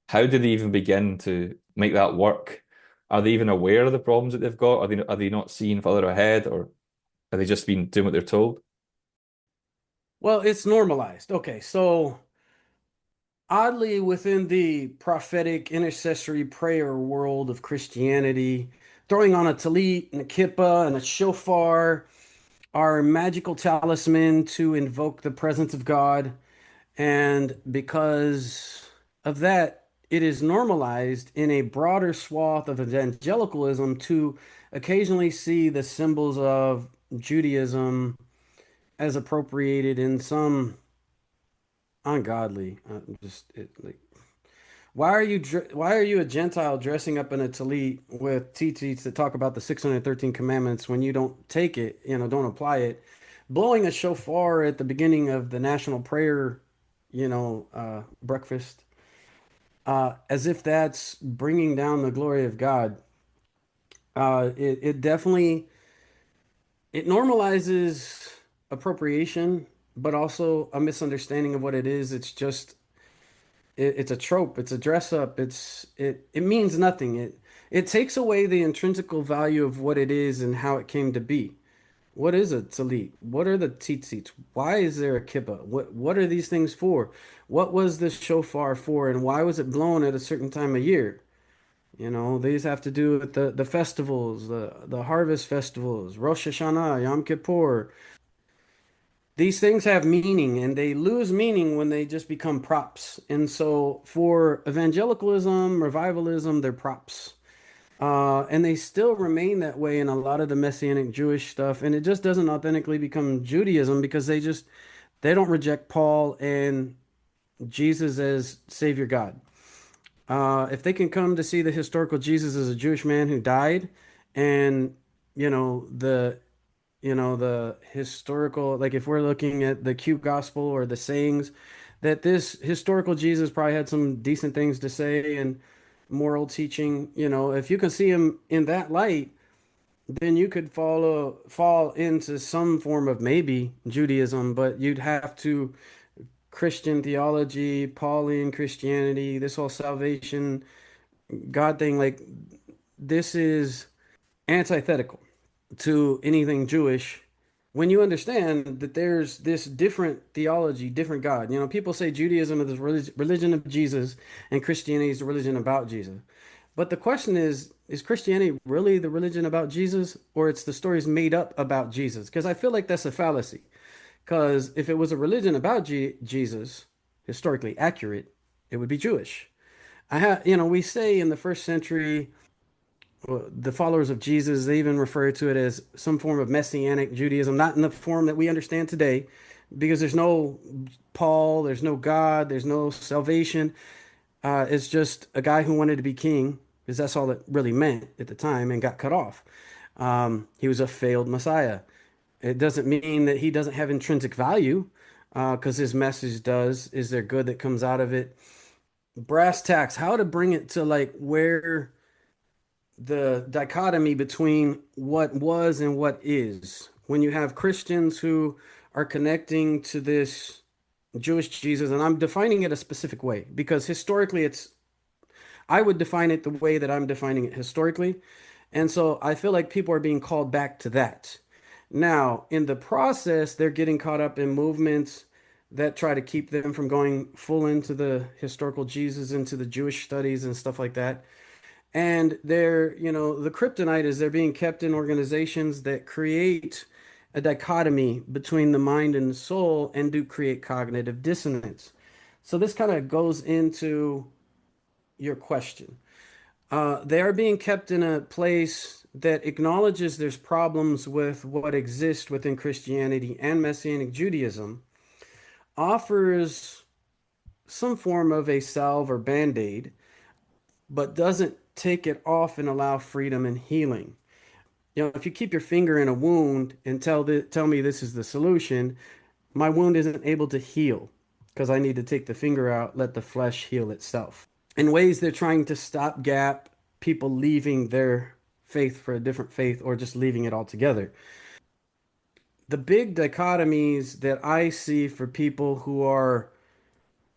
S2: how do they even begin to make that work? Are they even aware of the problems that they've got? Are they not seeing further ahead, or are they just been doing what they're told?
S1: Well, it's normalized. Okay, so oddly, within the prophetic intercessory prayer world of Christianity, throwing on a talit and a kippah and a shofar are magical talisman to invoke the presence of God. And because of that, it is normalized in a broader swath of evangelicalism to occasionally see the symbols of Judaism as appropriated in some ungodly, like, why are you a Gentile dressing up in a tallit with tzitzits that talk about the 613 commandments when you don't take it, you know, don't apply it? Blowing a shofar at the beginning of the national prayer, breakfast, as if that's bringing down the glory of God. It definitely it normalizes appropriation, but also a misunderstanding of what it is. It's a trope. It's a dress up. It means nothing. It takes away the intrinsical value of what it is and how it came to be. What is a talit? What are the tzitzits? Why is there a kippah? What are these things for? What was the shofar for, and why was it blown at a certain time of year? You know, these have to do with the festivals, the harvest festivals, Rosh Hashanah, Yom Kippur. These things have meaning and they lose meaning when they just become props. And so for evangelicalism, revivalism, they're props. And they still remain that way in a lot of the Messianic Jewish stuff. And it just doesn't authentically become Judaism because they don't reject Paul and Jesus as Savior God. If they can come to see the historical Jesus as a Jewish man who died and, you know, the historical, like if we're looking at the Q gospel or the sayings, that this historical Jesus probably had some decent things to say and moral teaching. You know, if you can see him in that light, then you could fall into some form of maybe Judaism, but you'd have to Christian theology, Pauline Christianity, this whole salvation God thing, like this is antithetical to anything Jewish when you understand that there's this different theology, different God. You know, people say Judaism is the religion of Jesus and Christianity is the religion about Jesus. But the question is Christianity really the religion about Jesus or it's the stories made up about Jesus? Because I feel like that's a fallacy. Because if it was a religion about Jesus, historically accurate, it would be Jewish. We say in the first century the followers of Jesus, they even refer to it as some form of Messianic Judaism, not in the form that we understand today, because there's no Paul, there's no God, there's no salvation. It's just a guy who wanted to be king, because that's all it really meant at the time, and got cut off. He was a failed Messiah. It doesn't mean that he doesn't have intrinsic value, because his message does. Is there good that comes out of it? Brass tacks, how to bring it to like where the dichotomy between what was and what is. When you have Christians who are connecting to this Jewish Jesus, and I'm defining it a specific way because historically I would define it the way that I'm defining it historically. And so I feel like people are being called back to that. Now, in the process, they're getting caught up in movements that try to keep them from going full into the historical Jesus, into the Jewish studies and stuff like that. And the kryptonite is they're being kept in organizations that create a dichotomy between the mind and the soul and do create cognitive dissonance. So this kind of goes into your question. They are being kept in a place that acknowledges there's problems with what exists within Christianity and Messianic Judaism, offers some form of a salve or band-aid, but doesn't take it off and allow freedom and healing. If you keep your finger in a wound and tell me this is the solution, my wound isn't able to heal because I need to take the finger out, let the flesh heal itself. In ways they're trying to stopgap people leaving their faith for a different faith or just leaving it altogether. The big dichotomies that I see for people who are,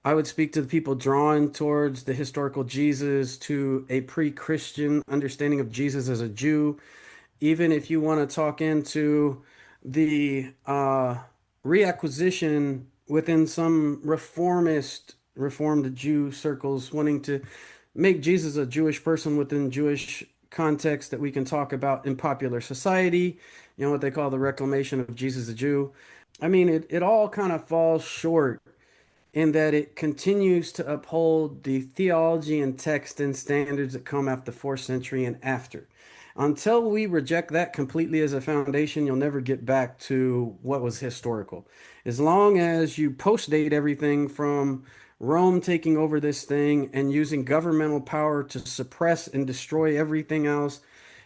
S1: I would speak to the people drawn towards the historical Jesus, to a pre-Christian understanding of Jesus as a Jew. Even if you want to talk into the reacquisition within some reformed Jew circles, wanting to make Jesus a Jewish person within Jewish context that we can talk about in popular society, what they call the reclamation of Jesus a Jew. I mean, it all kind of falls short in that it continues to uphold the theology and text and standards that come after the fourth century and after. Until we reject that completely as a foundation, you'll never get back to what was historical. As long as you post date everything from Rome taking over this thing and using governmental power to suppress and destroy everything else,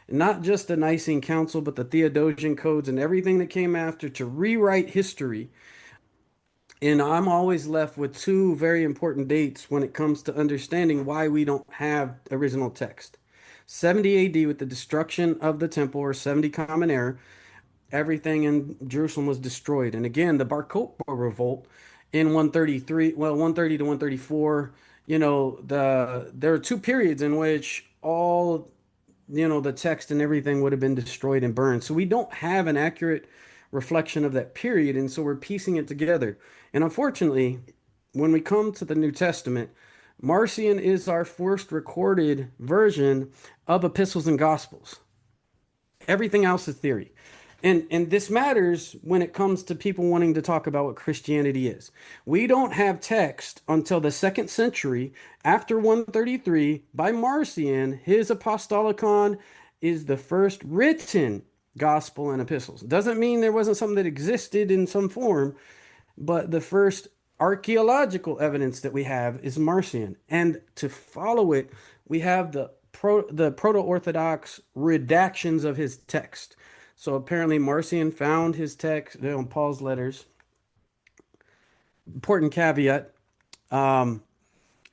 S1: not just the Nicene Council, but the Theodosian codes and everything that came after to rewrite history. And I'm always left with two very important dates when it comes to understanding why we don't have original text. 70 AD with the destruction of the temple, or 70 Common Era, everything in Jerusalem was destroyed. And again, the Bar Kokhba revolt in 133, well, 130 to 134, there are two periods in which all the text and everything would have been destroyed and burned. So we don't have an accurate reflection of that period. And so we're piecing it together. And unfortunately, when we come to the New Testament, Marcion is our first recorded version of epistles and gospels. Everything else is theory. And this matters when it comes to people wanting to talk about what Christianity is. We don't have text until the second century after 133 by Marcion. His Apostolicon is the first written gospel and epistles. Doesn't mean there wasn't something that existed in some form, but the first archaeological evidence that we have is Marcion. And to follow it, we have the proto-Orthodox redactions of his text. So apparently Marcion found his text, Paul's letters. Important caveat. Um,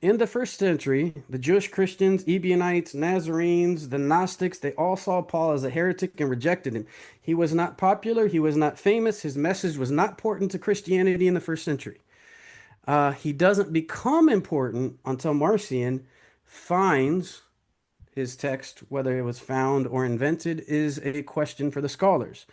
S1: in the first century, the Jewish Christians, Ebionites, Nazarenes, the Gnostics, they all saw Paul as a heretic and rejected him. He was not popular. He was not famous. His message was not important to Christianity in the first century. He doesn't become important until Marcion finds his text. Whether it was found or invented is a question for the scholars.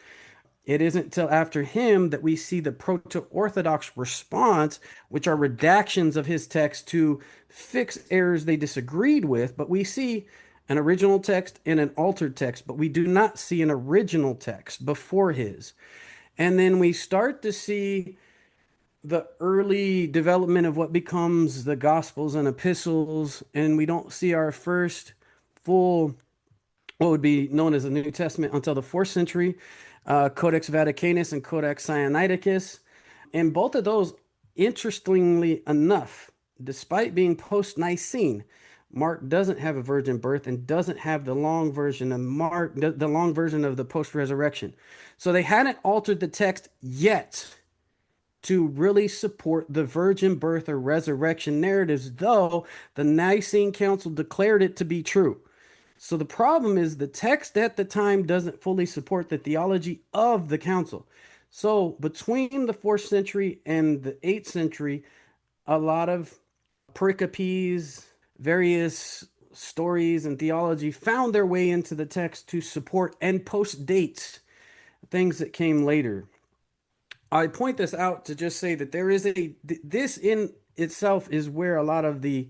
S1: It isn't till after him that we see the proto-Orthodox response, which are redactions of his text to fix errors they disagreed with. But we see an original text and an altered text, but we do not see an original text before his. And then we start to see the early development of what becomes the Gospels and epistles, and we don't see our first full what would be known as the New Testament until the fourth century, Codex Vaticanus and Codex Sinaiticus. And both of those, interestingly enough, despite being post-Nicene, Mark doesn't have a virgin birth and doesn't have the long version of Mark, the long version of the post-resurrection. So they hadn't altered the text yet to really support the virgin birth or resurrection narratives, though the Nicene Council declared it to be true. So the problem is the text at the time doesn't fully support the theology of the council. So between the fourth century and the eighth century, a lot of pericopes, various stories and theology found their way into the text to support and post dates things that came later. I point this out to just say that there is this in itself is where a lot of the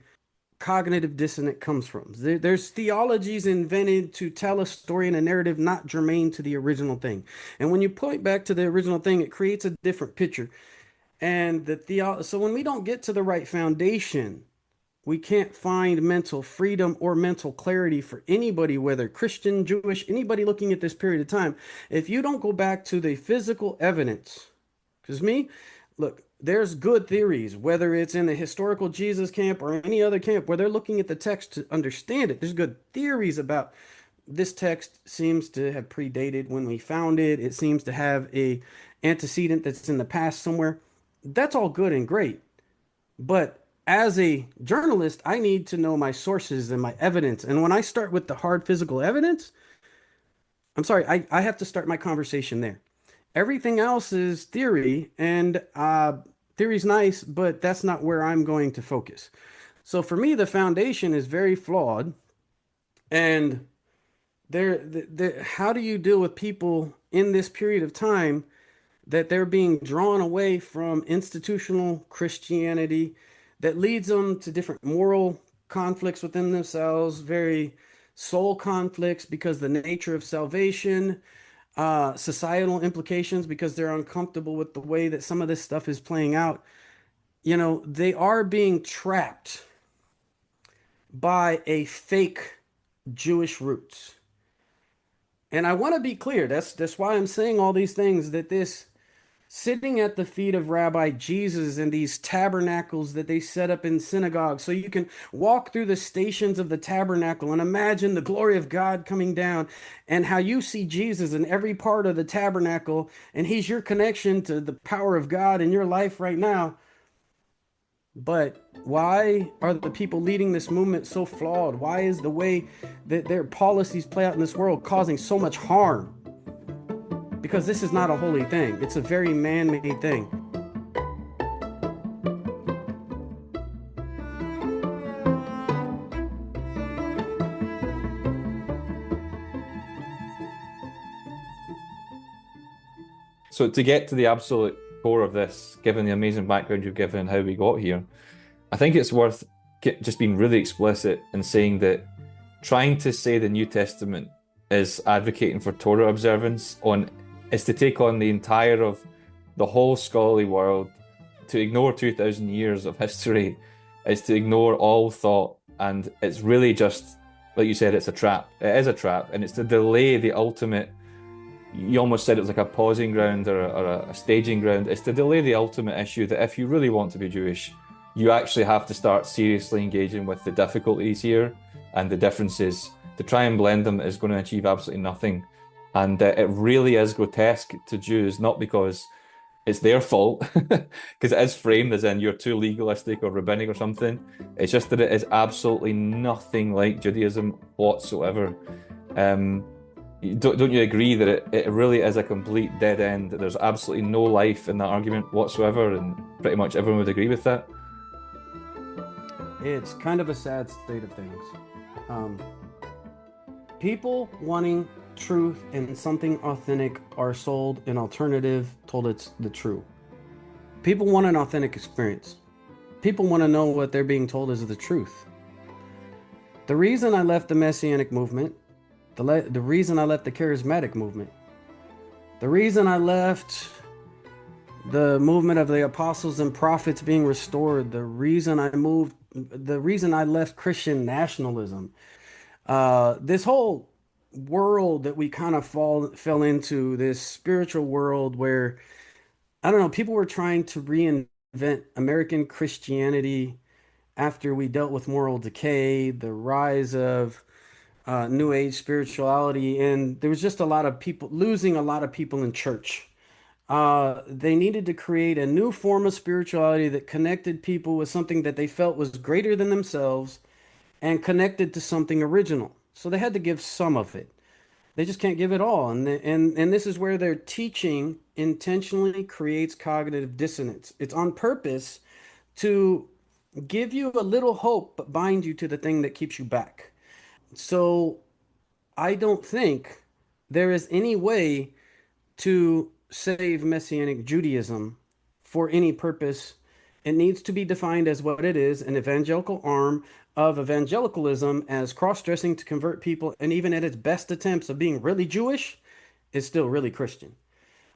S1: cognitive dissonance comes from. There's theologies invented to tell a story and a narrative not germane to the original thing. And when you point back to the original thing, it creates a different picture. And so when we don't get to the right foundation, we can't find mental freedom or mental clarity for anybody, whether Christian, Jewish, anybody looking at this period of time. If you don't go back to the physical evidence, because look, there's good theories, whether it's in the historical Jesus camp or any other camp, where they're looking at the text to understand it. There's good theories about this text seems to have predated when we found it. It seems to have a antecedent that's in the past somewhere. That's all good and great. But as a journalist, I need to know my sources and my evidence. And when I start with the hard physical evidence, I'm sorry, I have to start my conversation there. Everything else is theory, and theory's nice, but that's not where I'm going to focus. So for me, the foundation is very flawed. And how do you deal with people in this period of time that they're being drawn away from institutional Christianity that leads them to different moral conflicts within themselves, very soul conflicts because the nature of salvation, societal implications because they're uncomfortable with the way that some of this stuff is playing out. They are being trapped by a fake Jewish roots. And I want to be clear, that's why I'm saying all these things, that this sitting at the feet of Rabbi Jesus in these tabernacles that they set up in synagogues. So you can walk through the stations of the tabernacle and imagine the glory of God coming down and how you see Jesus in every part of the tabernacle. And he's your connection to the power of God in your life right now. But why are the people leading this movement so flawed? Why is the way that their policies play out in this world causing so much harm? Because this is not a holy thing. It's a very man-made thing.
S2: So to get to the absolute core of this, given the amazing background you've given, how we got here, I think it's worth just being really explicit and saying that trying to say the New Testament is advocating for Torah observance is to take on the entire of the whole scholarly world. To ignore 2,000 years of history is to ignore all thought, and it's really just, like you said, it's a trap. It is a trap, and it's to delay the ultimate. You almost said it was like a pausing ground or a staging ground. It's to delay the ultimate issue that if you really want to be Jewish, you actually have to start seriously engaging with the difficulties here and the differences. To try and blend them is going to achieve absolutely nothing. And it really is grotesque to Jews, not because it's their fault, because it is framed as in you're too legalistic or rabbinic or something. It's just that it is absolutely nothing like Judaism whatsoever. Don't you agree that it really is a complete dead end? That there's absolutely no life in that argument whatsoever, and pretty much everyone would agree with that?
S1: It's kind of a sad state of things. People wanting truth and something authentic are sold an alternative, told it's the true. People want an authentic experience. People want to know what they're being told is the truth. The reason I left the Messianic movement, the reason I left the charismatic movement, the reason I left the movement of the apostles and prophets being restored, the reason I left Christian nationalism, this whole world that we kind of fell into, this spiritual world where I don't know, people were trying to reinvent American Christianity after we dealt with moral decay, the rise of New Age spirituality, and there was just a lot of people losing a lot of people in church. They needed to create a new form of spirituality that connected people with something that they felt was greater than themselves and connected to something original. So they had to give some of it. They just can't give it all. And this is where their teaching intentionally creates cognitive dissonance. It's on purpose to give you a little hope, but bind you to the thing that keeps you back. So I don't think there is any way to save Messianic Judaism for any purpose. It needs to be defined as what it is, an evangelical arm of evangelicalism as cross-dressing to convert people, and even at its best attempts of being really Jewish, is still really Christian.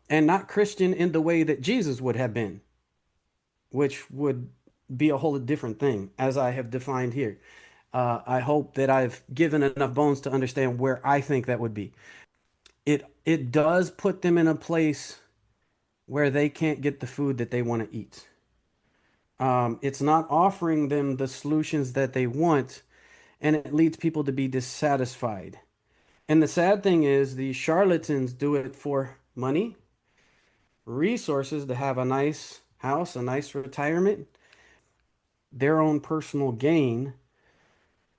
S1: And not Christian in the way that Jesus would have been, which would be a whole different thing, as I have defined here. I hope that I've given enough bones to understand where I think that would be. It does put them in a place where they can't get the food that they want to eat. It's not offering them the solutions that they want, and it leads people to be dissatisfied. And the sad thing is, the charlatans do it for money, resources to have a nice house, a nice retirement, their own personal gain.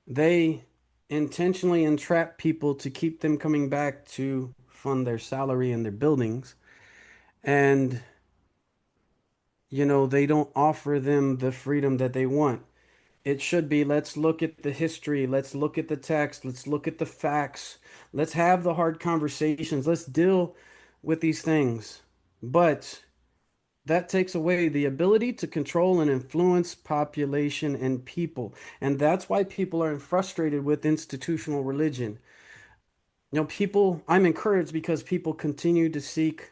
S1: They intentionally entrap people to keep them coming back to fund their salary and their buildings. And, they don't offer them the freedom that they want. It should be, let's look at the history, let's look at the text, let's look at the facts, let's have the hard conversations, let's deal with these things. But that takes away the ability to control and influence population and people. And that's why people are frustrated with institutional religion. I'm encouraged because people continue to seek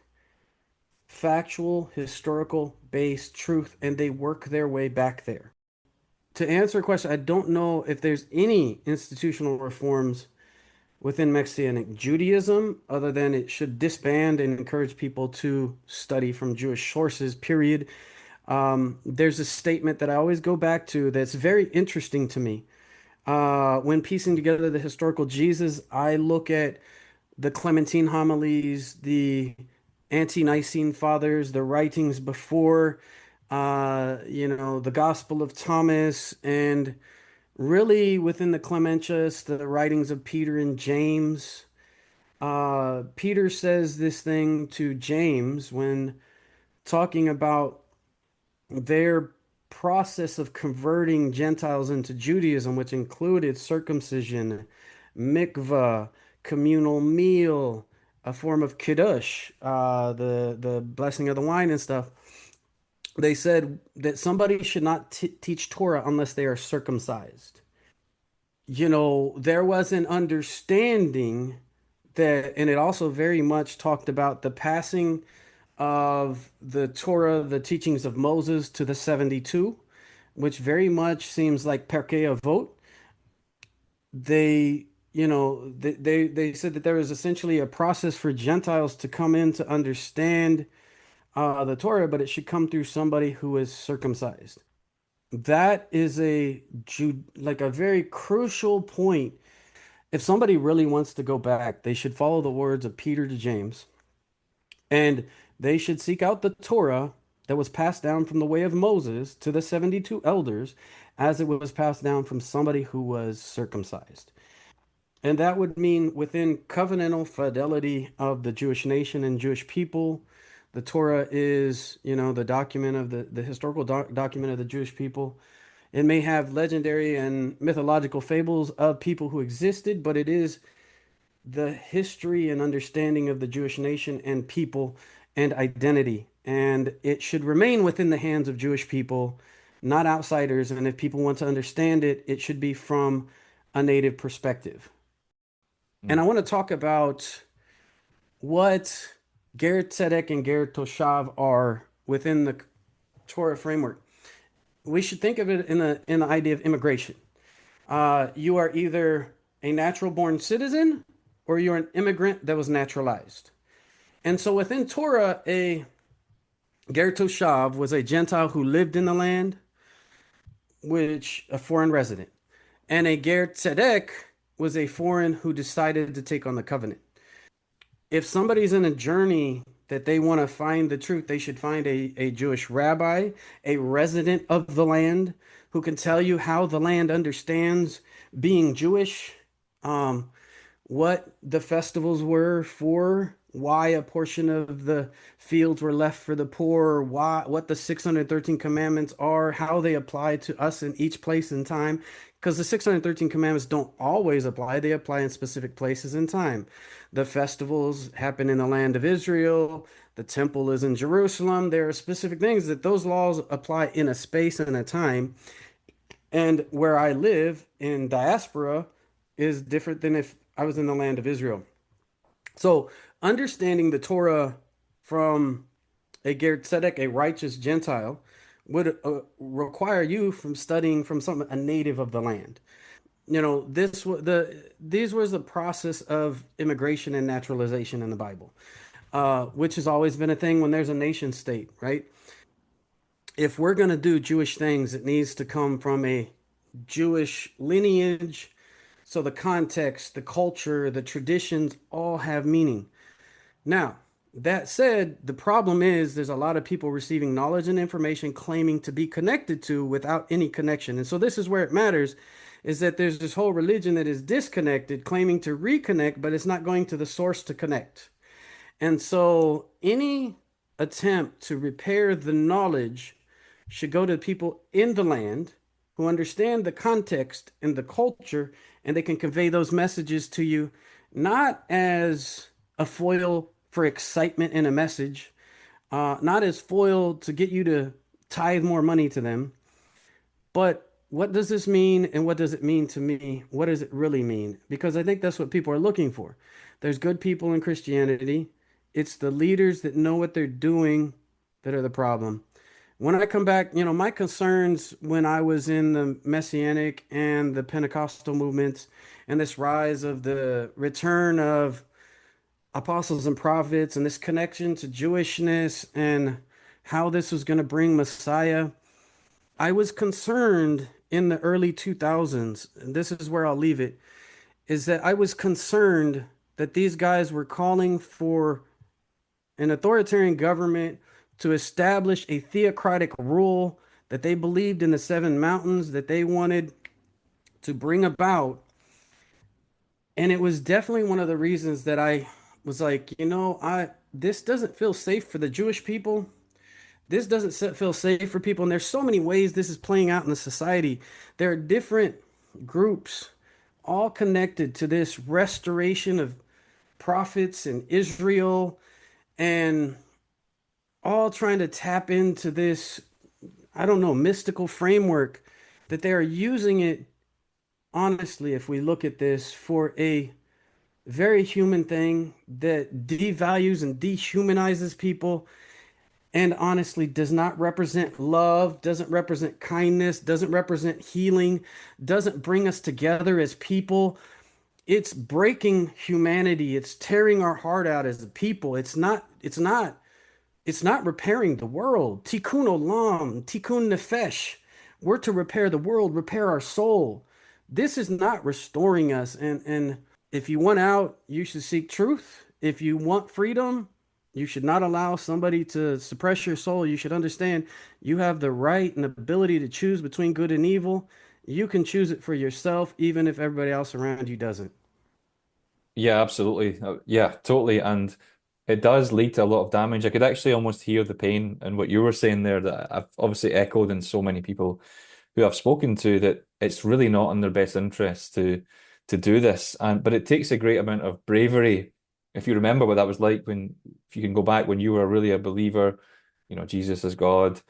S1: factual, historical based truth and they work their way back there. To answer a question, I don't know if there's any institutional reforms within Messianic Judaism other than it should disband and encourage people to study from Jewish sources, period. There's a statement that I always go back to that's very interesting to me. When piecing together the historical Jesus, I look at the Clementine homilies, the ante-Nicene fathers, the writings before, the Gospel of Thomas, and really within the Clementius, the writings of Peter and James. Peter says this thing to James when talking about their process of converting Gentiles into Judaism, which included circumcision, mikvah, communal meal, a form of kiddush, the blessing of the wine and stuff. They said that somebody should not teach Torah unless they are circumcised. There was an understanding that, and it also very much talked about the passing of the Torah, the teachings of Moses to the 72, which very much seems like Pirkei Avot. They said that there was essentially a process for Gentiles to come in to understand the Torah, but it should come through somebody who is circumcised. That is like a very crucial point. If somebody really wants to go back, they should follow the words of Peter to James, and they should seek out the Torah that was passed down from the way of Moses to the 72 elders as it was passed down from somebody who was circumcised. And that would mean within covenantal fidelity of the Jewish nation and Jewish people. The Torah is, the document of the historical document of the Jewish people. It may have legendary and mythological fables of people who existed, but it is the history and understanding of the Jewish nation and people and identity. And it should remain within the hands of Jewish people, not outsiders. And if people want to understand it, it should be from a native perspective. And
S2: Mm.
S1: I want to talk about what Ger Tzedek and Ger Toshav are within the Torah framework. We should think of it in the idea of immigration. You are either a natural born citizen or you're an immigrant that was naturalized. And so within Torah, a Ger Toshav was a Gentile who lived in the land, which a foreign resident. And a Ger Tzedek was a foreign who decided to take on the covenant. If somebody's in a journey that they want to find the truth, they should find a Jewish rabbi, a resident of the land, who can tell you how the land understands being Jewish, um, what the festivals were for, why a portion of the fields were left for the poor, why what the 613 commandments are, how they apply to us in each place and time. Because the 613 commandments don't always apply, they apply in specific places and time. The festivals happen in the land of Israel, the temple is in Jerusalem. There are specific things that those laws apply in a space and a time. And where I live in diaspora is different than if I was in the land of Israel. So understanding the Torah from a Ger Tzedek, a righteous Gentile, would require you from studying from a native of the land. You know, these was the process of immigration and naturalization in the Bible, which has always been a thing when there's a nation state, right? If we're going to do Jewish things, it needs to come from a Jewish lineage. So the context, the culture, the traditions all have meaning. Now, that said, the problem is there's a lot of people receiving knowledge and information claiming to be connected to without any connection. And so this is where it matters, is that there's this whole religion that is disconnected, claiming to reconnect, but it's not going to the source to connect. And so any attempt to repair the knowledge should go to people in the land who understand the context and the culture, and they can convey those messages to you not as a foil for excitement in a message, not as foil to get you to tithe more money to them, but what does this mean and what does it mean to me? What does it really mean? Because I think that's what people are looking for. There's good people in Christianity. It's the leaders that know what they're doing that are the problem. When I come back, you know, my concerns when I was in the Messianic and the Pentecostal movements and this rise of the return of apostles and prophets and this connection to Jewishness and how this was going to bring Messiah, I was concerned in the early 2000s, and this is where I'll leave it, is that I was concerned that these guys were calling for an authoritarian government to establish a theocratic rule that they believed in the seven mountains that they wanted to bring about. And it was definitely one of the reasons that I was like, you know, I this doesn't feel safe for the Jewish people. This doesn't feel safe for people. And there's so many ways this is playing out in the society. There are different groups all connected to this restoration of prophets in Israel and all trying to tap into this, I don't know, mystical framework that they are using it, honestly, if we look at this, for a very human thing that devalues and dehumanizes people and honestly does not represent love, doesn't represent kindness, doesn't represent healing, doesn't bring us together as people. It's breaking humanity. It's tearing our heart out as a people. It's not repairing the world. Tikkun olam, tikkun nefesh. We're to repair the world, repair our soul. This is not restoring us. And if you want out, you should seek truth. If you want freedom, you should not allow somebody to suppress your soul. You should understand you have the right and ability to choose between good and evil. You can choose it for yourself, even if everybody else around you doesn't.
S2: Yeah, absolutely. Yeah, totally. And it does lead to a lot of damage. I could actually almost hear the pain in what you were saying there that I've obviously echoed in so many people who I've spoken to, that it's really not in their best interest to do this. And but it takes a great amount of bravery. If you remember what that was like when, if you can go back when you were really a believer, you know, Jesus is God.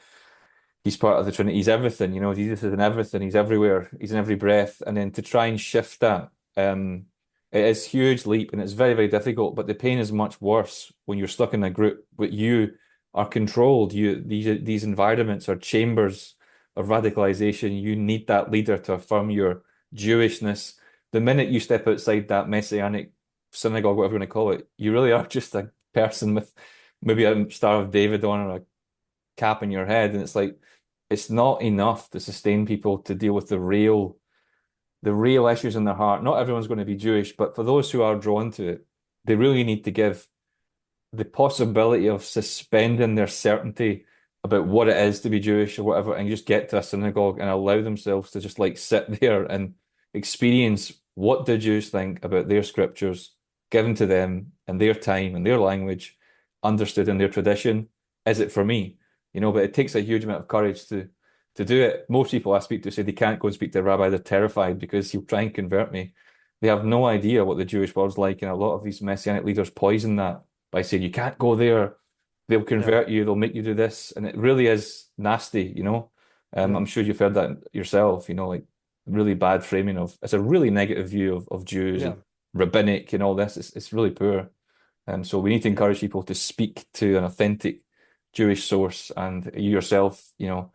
S2: He's part of the Trinity. He's everything, you know, Jesus is in everything. He's everywhere. He's in every breath. And then to try and shift that, it is a huge leap and it's very, very difficult. But the pain is much worse when you're stuck in a group, but you are controlled. These environments are chambers of radicalization. You need that leader to affirm your Jewishness. The minute you step outside that messianic synagogue, whatever you want to call it, you really are just a person with maybe a Star of David on or a cap in your head. And it's like, it's not enough to sustain people to deal with the real issues in their heart. Not everyone's going to be Jewish, but for those who are drawn to it, they really need to give the possibility of suspending their certainty about what it is to be Jewish or whatever, and just get to a synagogue and allow themselves to just like sit there and experience what the Jews think about their scriptures given to them in their time and their language, understood in their tradition. Is it for me? You know, but it takes a huge amount of courage to do it. Most people I speak to say they can't go and speak to a rabbi. They're terrified because he'll try and convert me. They have no idea what the Jewish world's like, and a lot of these messianic leaders poison that by saying you can't go there, they'll
S1: Yeah.
S2: convert you, they'll make you do this, and it really is nasty, you know.
S1: Yeah.
S2: I'm sure you've heard that yourself, you know, like really bad framing of it's a really negative view of Jews
S1: Yeah.
S2: and rabbinic and all this. It's really poor. So we need to
S1: Yeah.
S2: encourage people to speak to an authentic Jewish source, and you yourself, you know,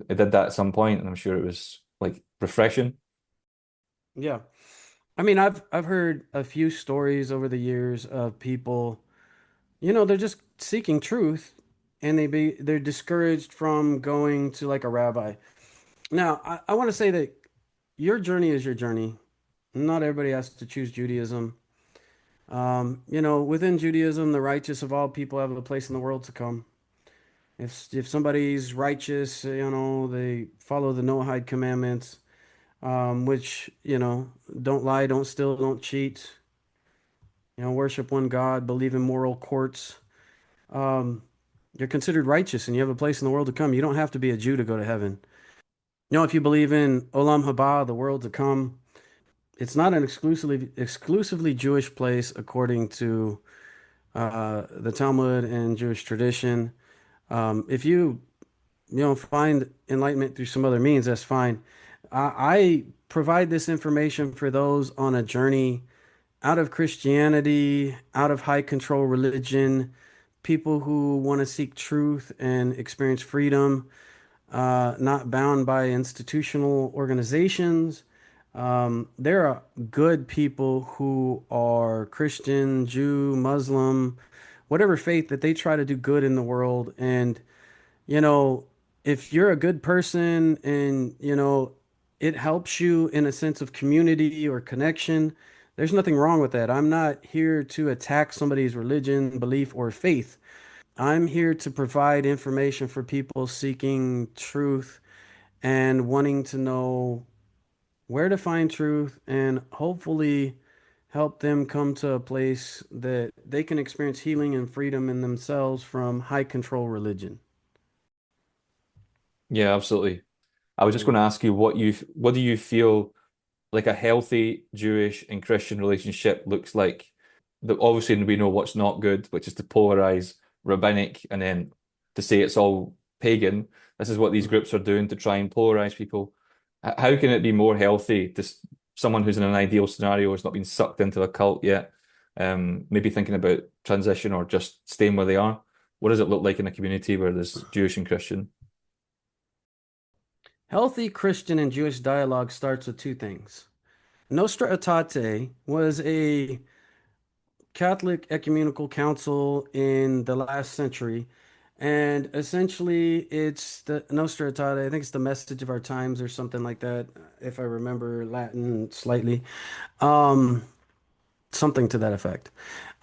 S2: did that at some point, and I'm sure it was like refreshing.
S1: Yeah. I mean, I've heard a few stories over the years of people, they're just seeking truth and they're discouraged from going to like a rabbi. Now, I want to say that your journey is your journey. Not everybody has to choose Judaism. Within Judaism, the righteous of all people have a place in the world to come. If somebody's righteous, they follow the Noahide commandments, which, don't lie, don't steal, don't cheat, worship one God, believe in moral courts. Um, you're considered righteous and you have a place in the world to come. You don't have to be a Jew to go to heaven. If you believe in Olam Haba, the world to come, it's not an exclusively Jewish place according to the Talmud and Jewish tradition. If you find enlightenment through some other means, that's fine. I provide this information for those on a journey out of Christianity, out of high control religion, people who want to seek truth and experience freedom, not bound by institutional organizations. There are good people who are Christian, Jew, Muslim, whatever faith that they try to do good in the world. And, you know, if you're a good person and, it helps you in a sense of community or connection, there's nothing wrong with that. I'm not here to attack somebody's religion, belief, or faith. I'm here to provide information for people seeking truth and wanting to know where to find truth and hopefully help them come to a place that they can experience healing and freedom in themselves from high control religion.
S2: Yeah, absolutely. I was just
S1: Yeah.
S2: going to ask you what do you feel like a healthy Jewish and Christian relationship looks like? Obviously, we know what's not good, which is to polarize rabbinic and then to say it's all pagan. This is what these
S1: Mhm.
S2: groups are doing to try and polarize people. How can it be more healthy to someone who's in an ideal scenario has not been sucked into a cult yet, maybe thinking about transition or just staying where they are? What does it look like in a community where there's Jewish and Christian?
S1: Healthy Christian and Jewish dialogue starts with two things. Nostra Aetate was a Catholic ecumenical council in the last century. And essentially, it's the Nostra Aetate. I think it's the message of our times or something like that, if I remember Latin slightly. Um, Something to that effect.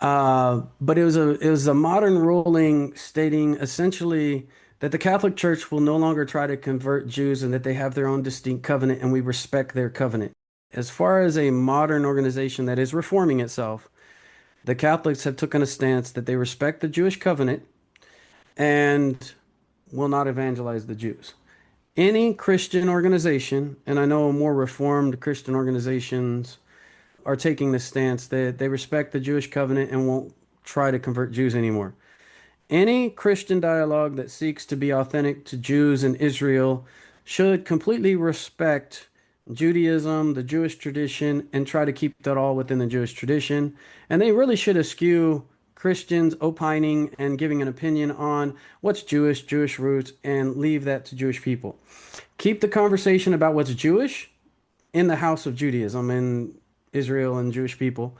S1: But it was a modern ruling stating essentially that the Catholic Church will no longer try to convert Jews and that they have their own distinct covenant and we respect their covenant. As far as a modern organization that is reforming itself, the Catholics have taken a stance that they respect the Jewish covenant and will not evangelize the Jews. Any Christian organization, and I know more reformed Christian organizations are taking the stance that they respect the Jewish covenant and won't try to convert Jews anymore. Any Christian dialogue that seeks to be authentic to Jews in Israel should completely respect Judaism, the Jewish tradition, and try to keep that all within the Jewish tradition. And they really should eschew Christians opining and giving an opinion on what's Jewish, Jewish roots, and leave that to Jewish people. Keep the conversation about what's Jewish in the house of Judaism and Israel and Jewish people.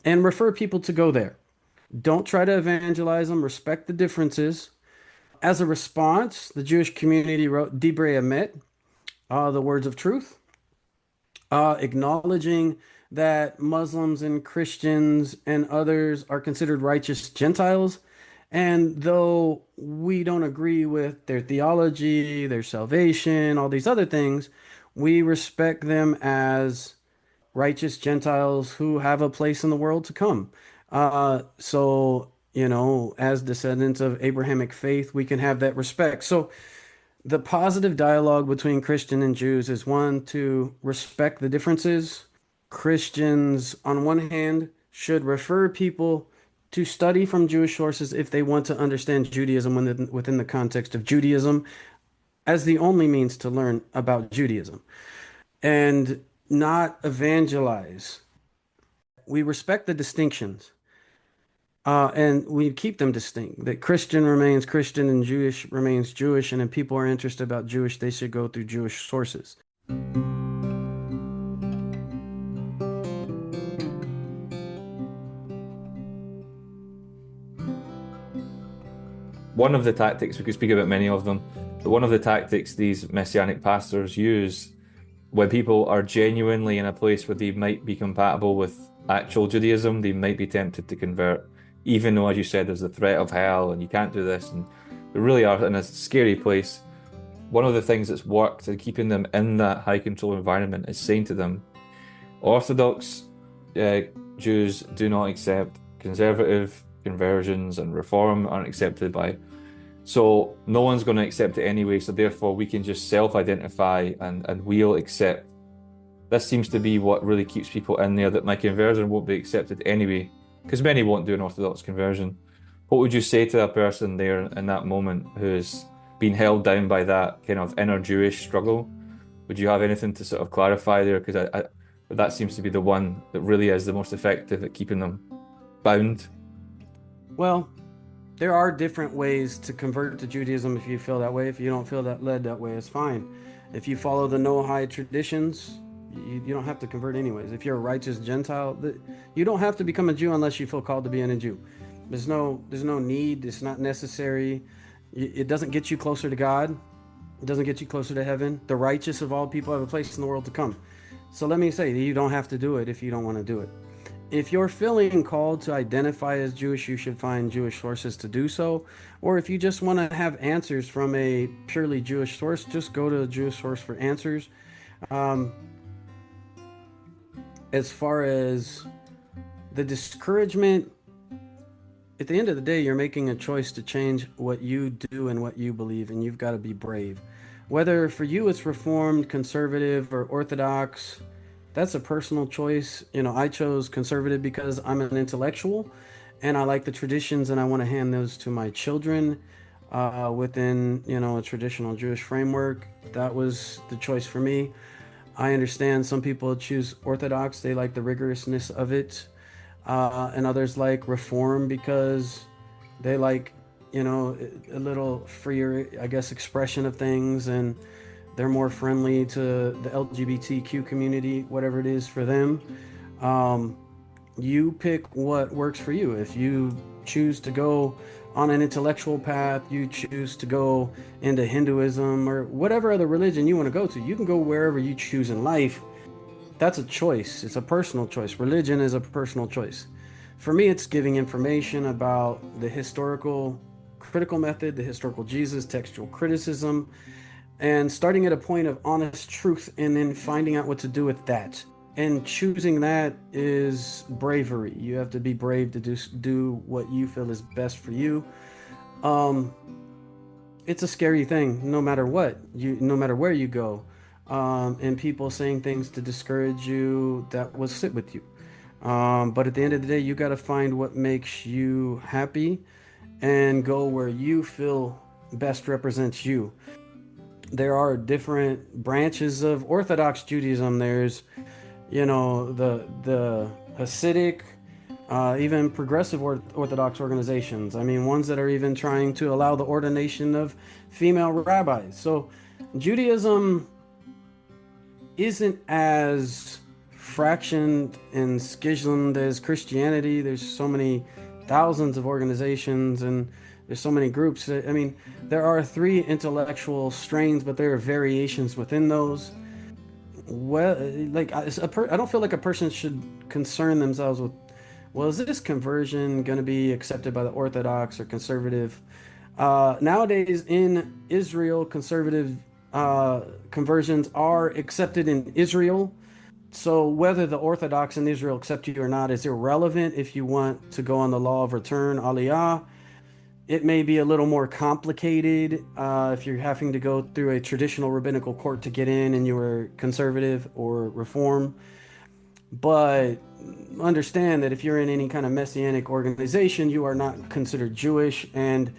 S1: and refer people to go there. Don't try to evangelize them, respect the differences. As a response, the Jewish community wrote Divrei Emet, the words of truth, acknowledging that Muslims and Christians and others are considered righteous Gentiles. And though we don't agree with their theology, their salvation, all these other things, we respect them as righteous Gentiles who have a place in the world to come. As descendants of Abrahamic faith, we can have that respect. So, the positive dialogue between Christian and Jews is one, to respect the differences. Christians, on one hand, should refer people to study from Jewish sources if they want to understand Judaism within the context of Judaism as the only means to learn about Judaism, and not evangelize. We respect the distinctions, and we keep them distinct. That Christian remains Christian and Jewish remains Jewish, and if people are interested about Jewish, they should go through Jewish sources.
S2: One of the tactics, we could speak about many of them, but one of the tactics these messianic pastors use when people are genuinely in a place where they might be compatible with actual Judaism, they might be tempted to convert, even though, as you said, there's the threat of hell and you can't do this, and they really are in a scary place. One of the things that's worked in keeping them in that high control environment is saying to them, Orthodox uh, Jews do not accept conservative conversions, and reform aren't accepted by. So no one's going to accept it anyway. So therefore, we can just self-identify and we'll accept. This seems to be what really keeps people in there, that my conversion won't be accepted anyway, because many won't do an Orthodox conversion. What would you say to a person there in that moment who's been held down by that kind of inner Jewish struggle? Would you have anything to sort of clarify there? Because that seems to be the one that really is the most effective at keeping them bound.
S1: Well, there are different ways to convert to Judaism if you feel that way. If you don't feel that led that way, it's fine. If you follow the Noahide traditions, you don't have to convert anyways. If you're a righteous Gentile, you don't have to become a Jew unless you feel called to being a Jew. There's no need. It's not necessary. It doesn't get you closer to God. It doesn't get you closer to heaven. The righteous of all people have a place in the world to come. So let me say, you don't have to do it if you don't want to do it. If you're feeling called to identify as Jewish, you should find Jewish sources to do so. Or if you just want to have answers from a purely Jewish source, just go to a Jewish source for answers. Um, as far as the discouragement, at the end of the day, you're making a choice to change what you do and what you believe, and you've got to be brave. Whether for you it's Reformed, conservative, or Orthodox, that's a personal choice. I chose conservative because I'm an intellectual and I like the traditions and I want to hand those to my children within, a traditional Jewish framework. That was the choice for me. I understand some people choose Orthodox, they like the rigorousness of it, and others like Reform because they like, a little freer, I guess, expression of things, and they're more friendly to the LGBTQ community, whatever it is for them. Um, you pick what works for you. If you choose to go on an intellectual path, you choose to go into Hinduism or whatever other religion you want to go to, you can go wherever you choose in life. That's a choice. It's a personal choice. Religion is a personal choice. For me, it's giving information about the historical critical method, the historical Jesus, textual criticism, and starting at a point of honest truth and then finding out what to do with that. And choosing that is bravery. You have to be brave to do what you feel is best for you. Um, it's a scary thing, no matter what no matter where you go, and people saying things to discourage you that will sit with you. But at the end of the day, you got to find what makes you happy and go where you feel best represents you. There are different branches of Orthodox Judaism. There's, the Hasidic, even progressive Orthodox organizations. I mean, ones that are even trying to allow the ordination of female rabbis. So Judaism isn't as fractioned and schismed as Christianity. There's so many thousands of organizations and there's so many groups. I mean, there are three intellectual strains, but there are variations within those. Well, like I don't feel like a person should concern themselves with, well, is this conversion going to be accepted by the Orthodox or conservative? Nowadays in Israel, conservative conversions are accepted in Israel. So whether the Orthodox in Israel accept you or not is irrelevant if you want to go on the law of return, aliyah. It may be a little more complicated if you're having to go through a traditional rabbinical court to get in and you were conservative or reform. But understand that if you're in any kind of messianic organization, you are not considered Jewish, and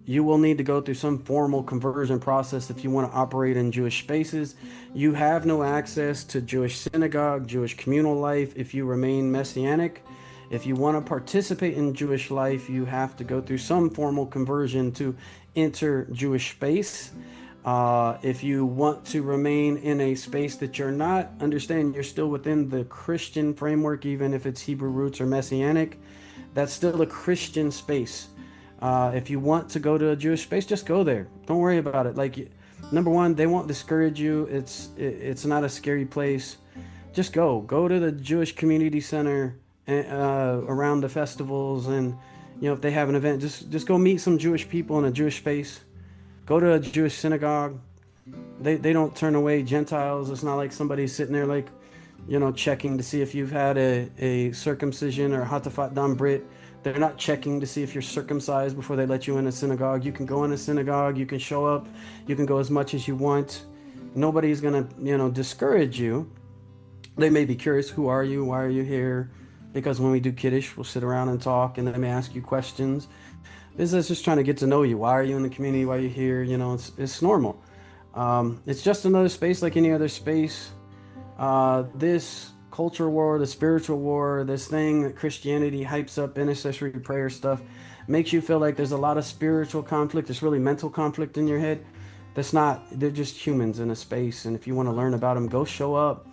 S1: you will need to go through some formal conversion process if you want to operate in Jewish spaces. You have no access to Jewish synagogue, Jewish communal life if you remain messianic. If you want to participate in Jewish life, you have to go through some formal conversion to enter Jewish space. If you want to remain in a space that you're not, understand you're still within the Christian framework, even if it's Hebrew roots or Messianic. That's still a Christian space. If you want to go to a Jewish space, just go there. Don't worry about it. Like, number one, they won't discourage you. It's not a scary place. Just go. Go to the Jewish Community Center around the festivals, and if they have an event, just go meet some Jewish people in a Jewish space. Go to a Jewish synagogue. They don't turn away Gentiles. It's not like somebody's sitting there like, checking to see if you've had a circumcision or hatafat dam brit. They're not checking to see if you're circumcised before they let you in a synagogue. You can go in a synagogue. You can show up. You can go as much as you want. Nobody's gonna, discourage you. They may be curious, who are you? Why are you here? Because when we do Kiddush, we'll sit around and talk, and they may ask you questions. This is just trying to get to know you. Why are you in the community? Why are you here? It's normal. It's just another space like any other space. This culture war, the spiritual war, this thing that Christianity hypes up, intercessory prayer stuff, makes you feel like there's a lot of spiritual conflict. There's really mental conflict in your head. That's not, they're just humans in a space. And if you want to learn about them, go show up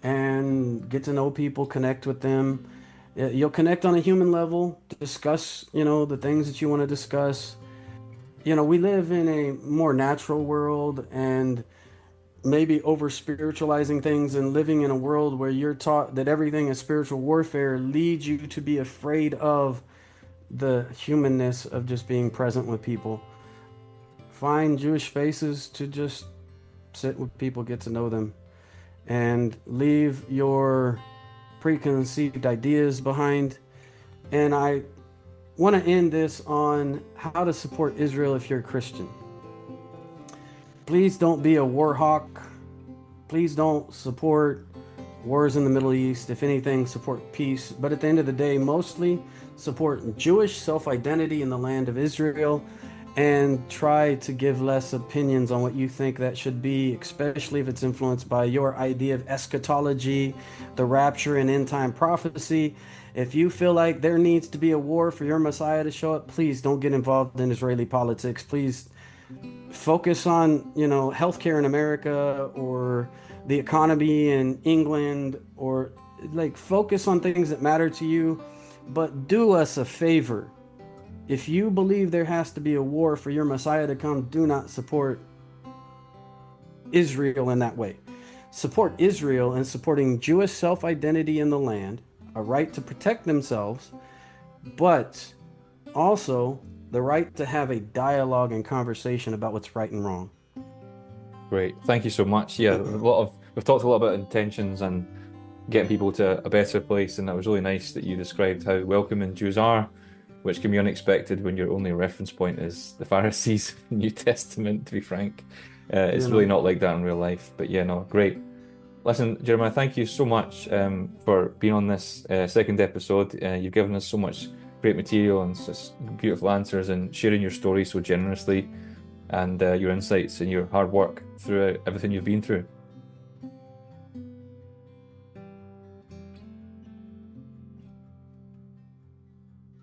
S1: and get to know people, connect with them. You'll connect on a human level, discuss, the things that you want to discuss. We live in a more natural world, and maybe over spiritualizing things and living in a world where you're taught that everything is spiritual warfare leads you to be afraid of the humanness of just being present with people. Find Jewish spaces to just sit with people, get to know them, and leave your preconceived ideas behind. And I want to end this on how to support Israel if you're a Christian. Please don't be a war hawk. Please don't support wars in the Middle East. If anything, support peace. But at the end of the day, mostly support Jewish self-identity in the land of Israel, and try to give less opinions on what you think that should be, especially if it's influenced by your idea of eschatology, the rapture, and end-time prophecy. If you feel like there needs to be a war for your Messiah to show up, please don't get involved in Israeli politics. Please focus on, healthcare in America or the economy in England, or focus on things that matter to you. But do us a favor. If you believe there has to be a war for your Messiah to come, do not support Israel in that way. Support Israel in supporting Jewish self-identity in the land, a right to protect themselves, but also the right to have a dialogue and conversation about what's right and wrong.
S2: Great. Thank you so much. Yeah, we've talked a lot about intentions and getting people to a better place, and that was really nice that you described how welcoming Jews are, which can be unexpected when your only reference point is the Pharisees of the New Testament, to be frank. It's really not like that in real life. But yeah, no, great. Listen, Jeremiah, thank you so much for being on this second episode. You've given us so much great material and such beautiful answers, and sharing your story so generously, and your insights and your hard work throughout everything you've been through.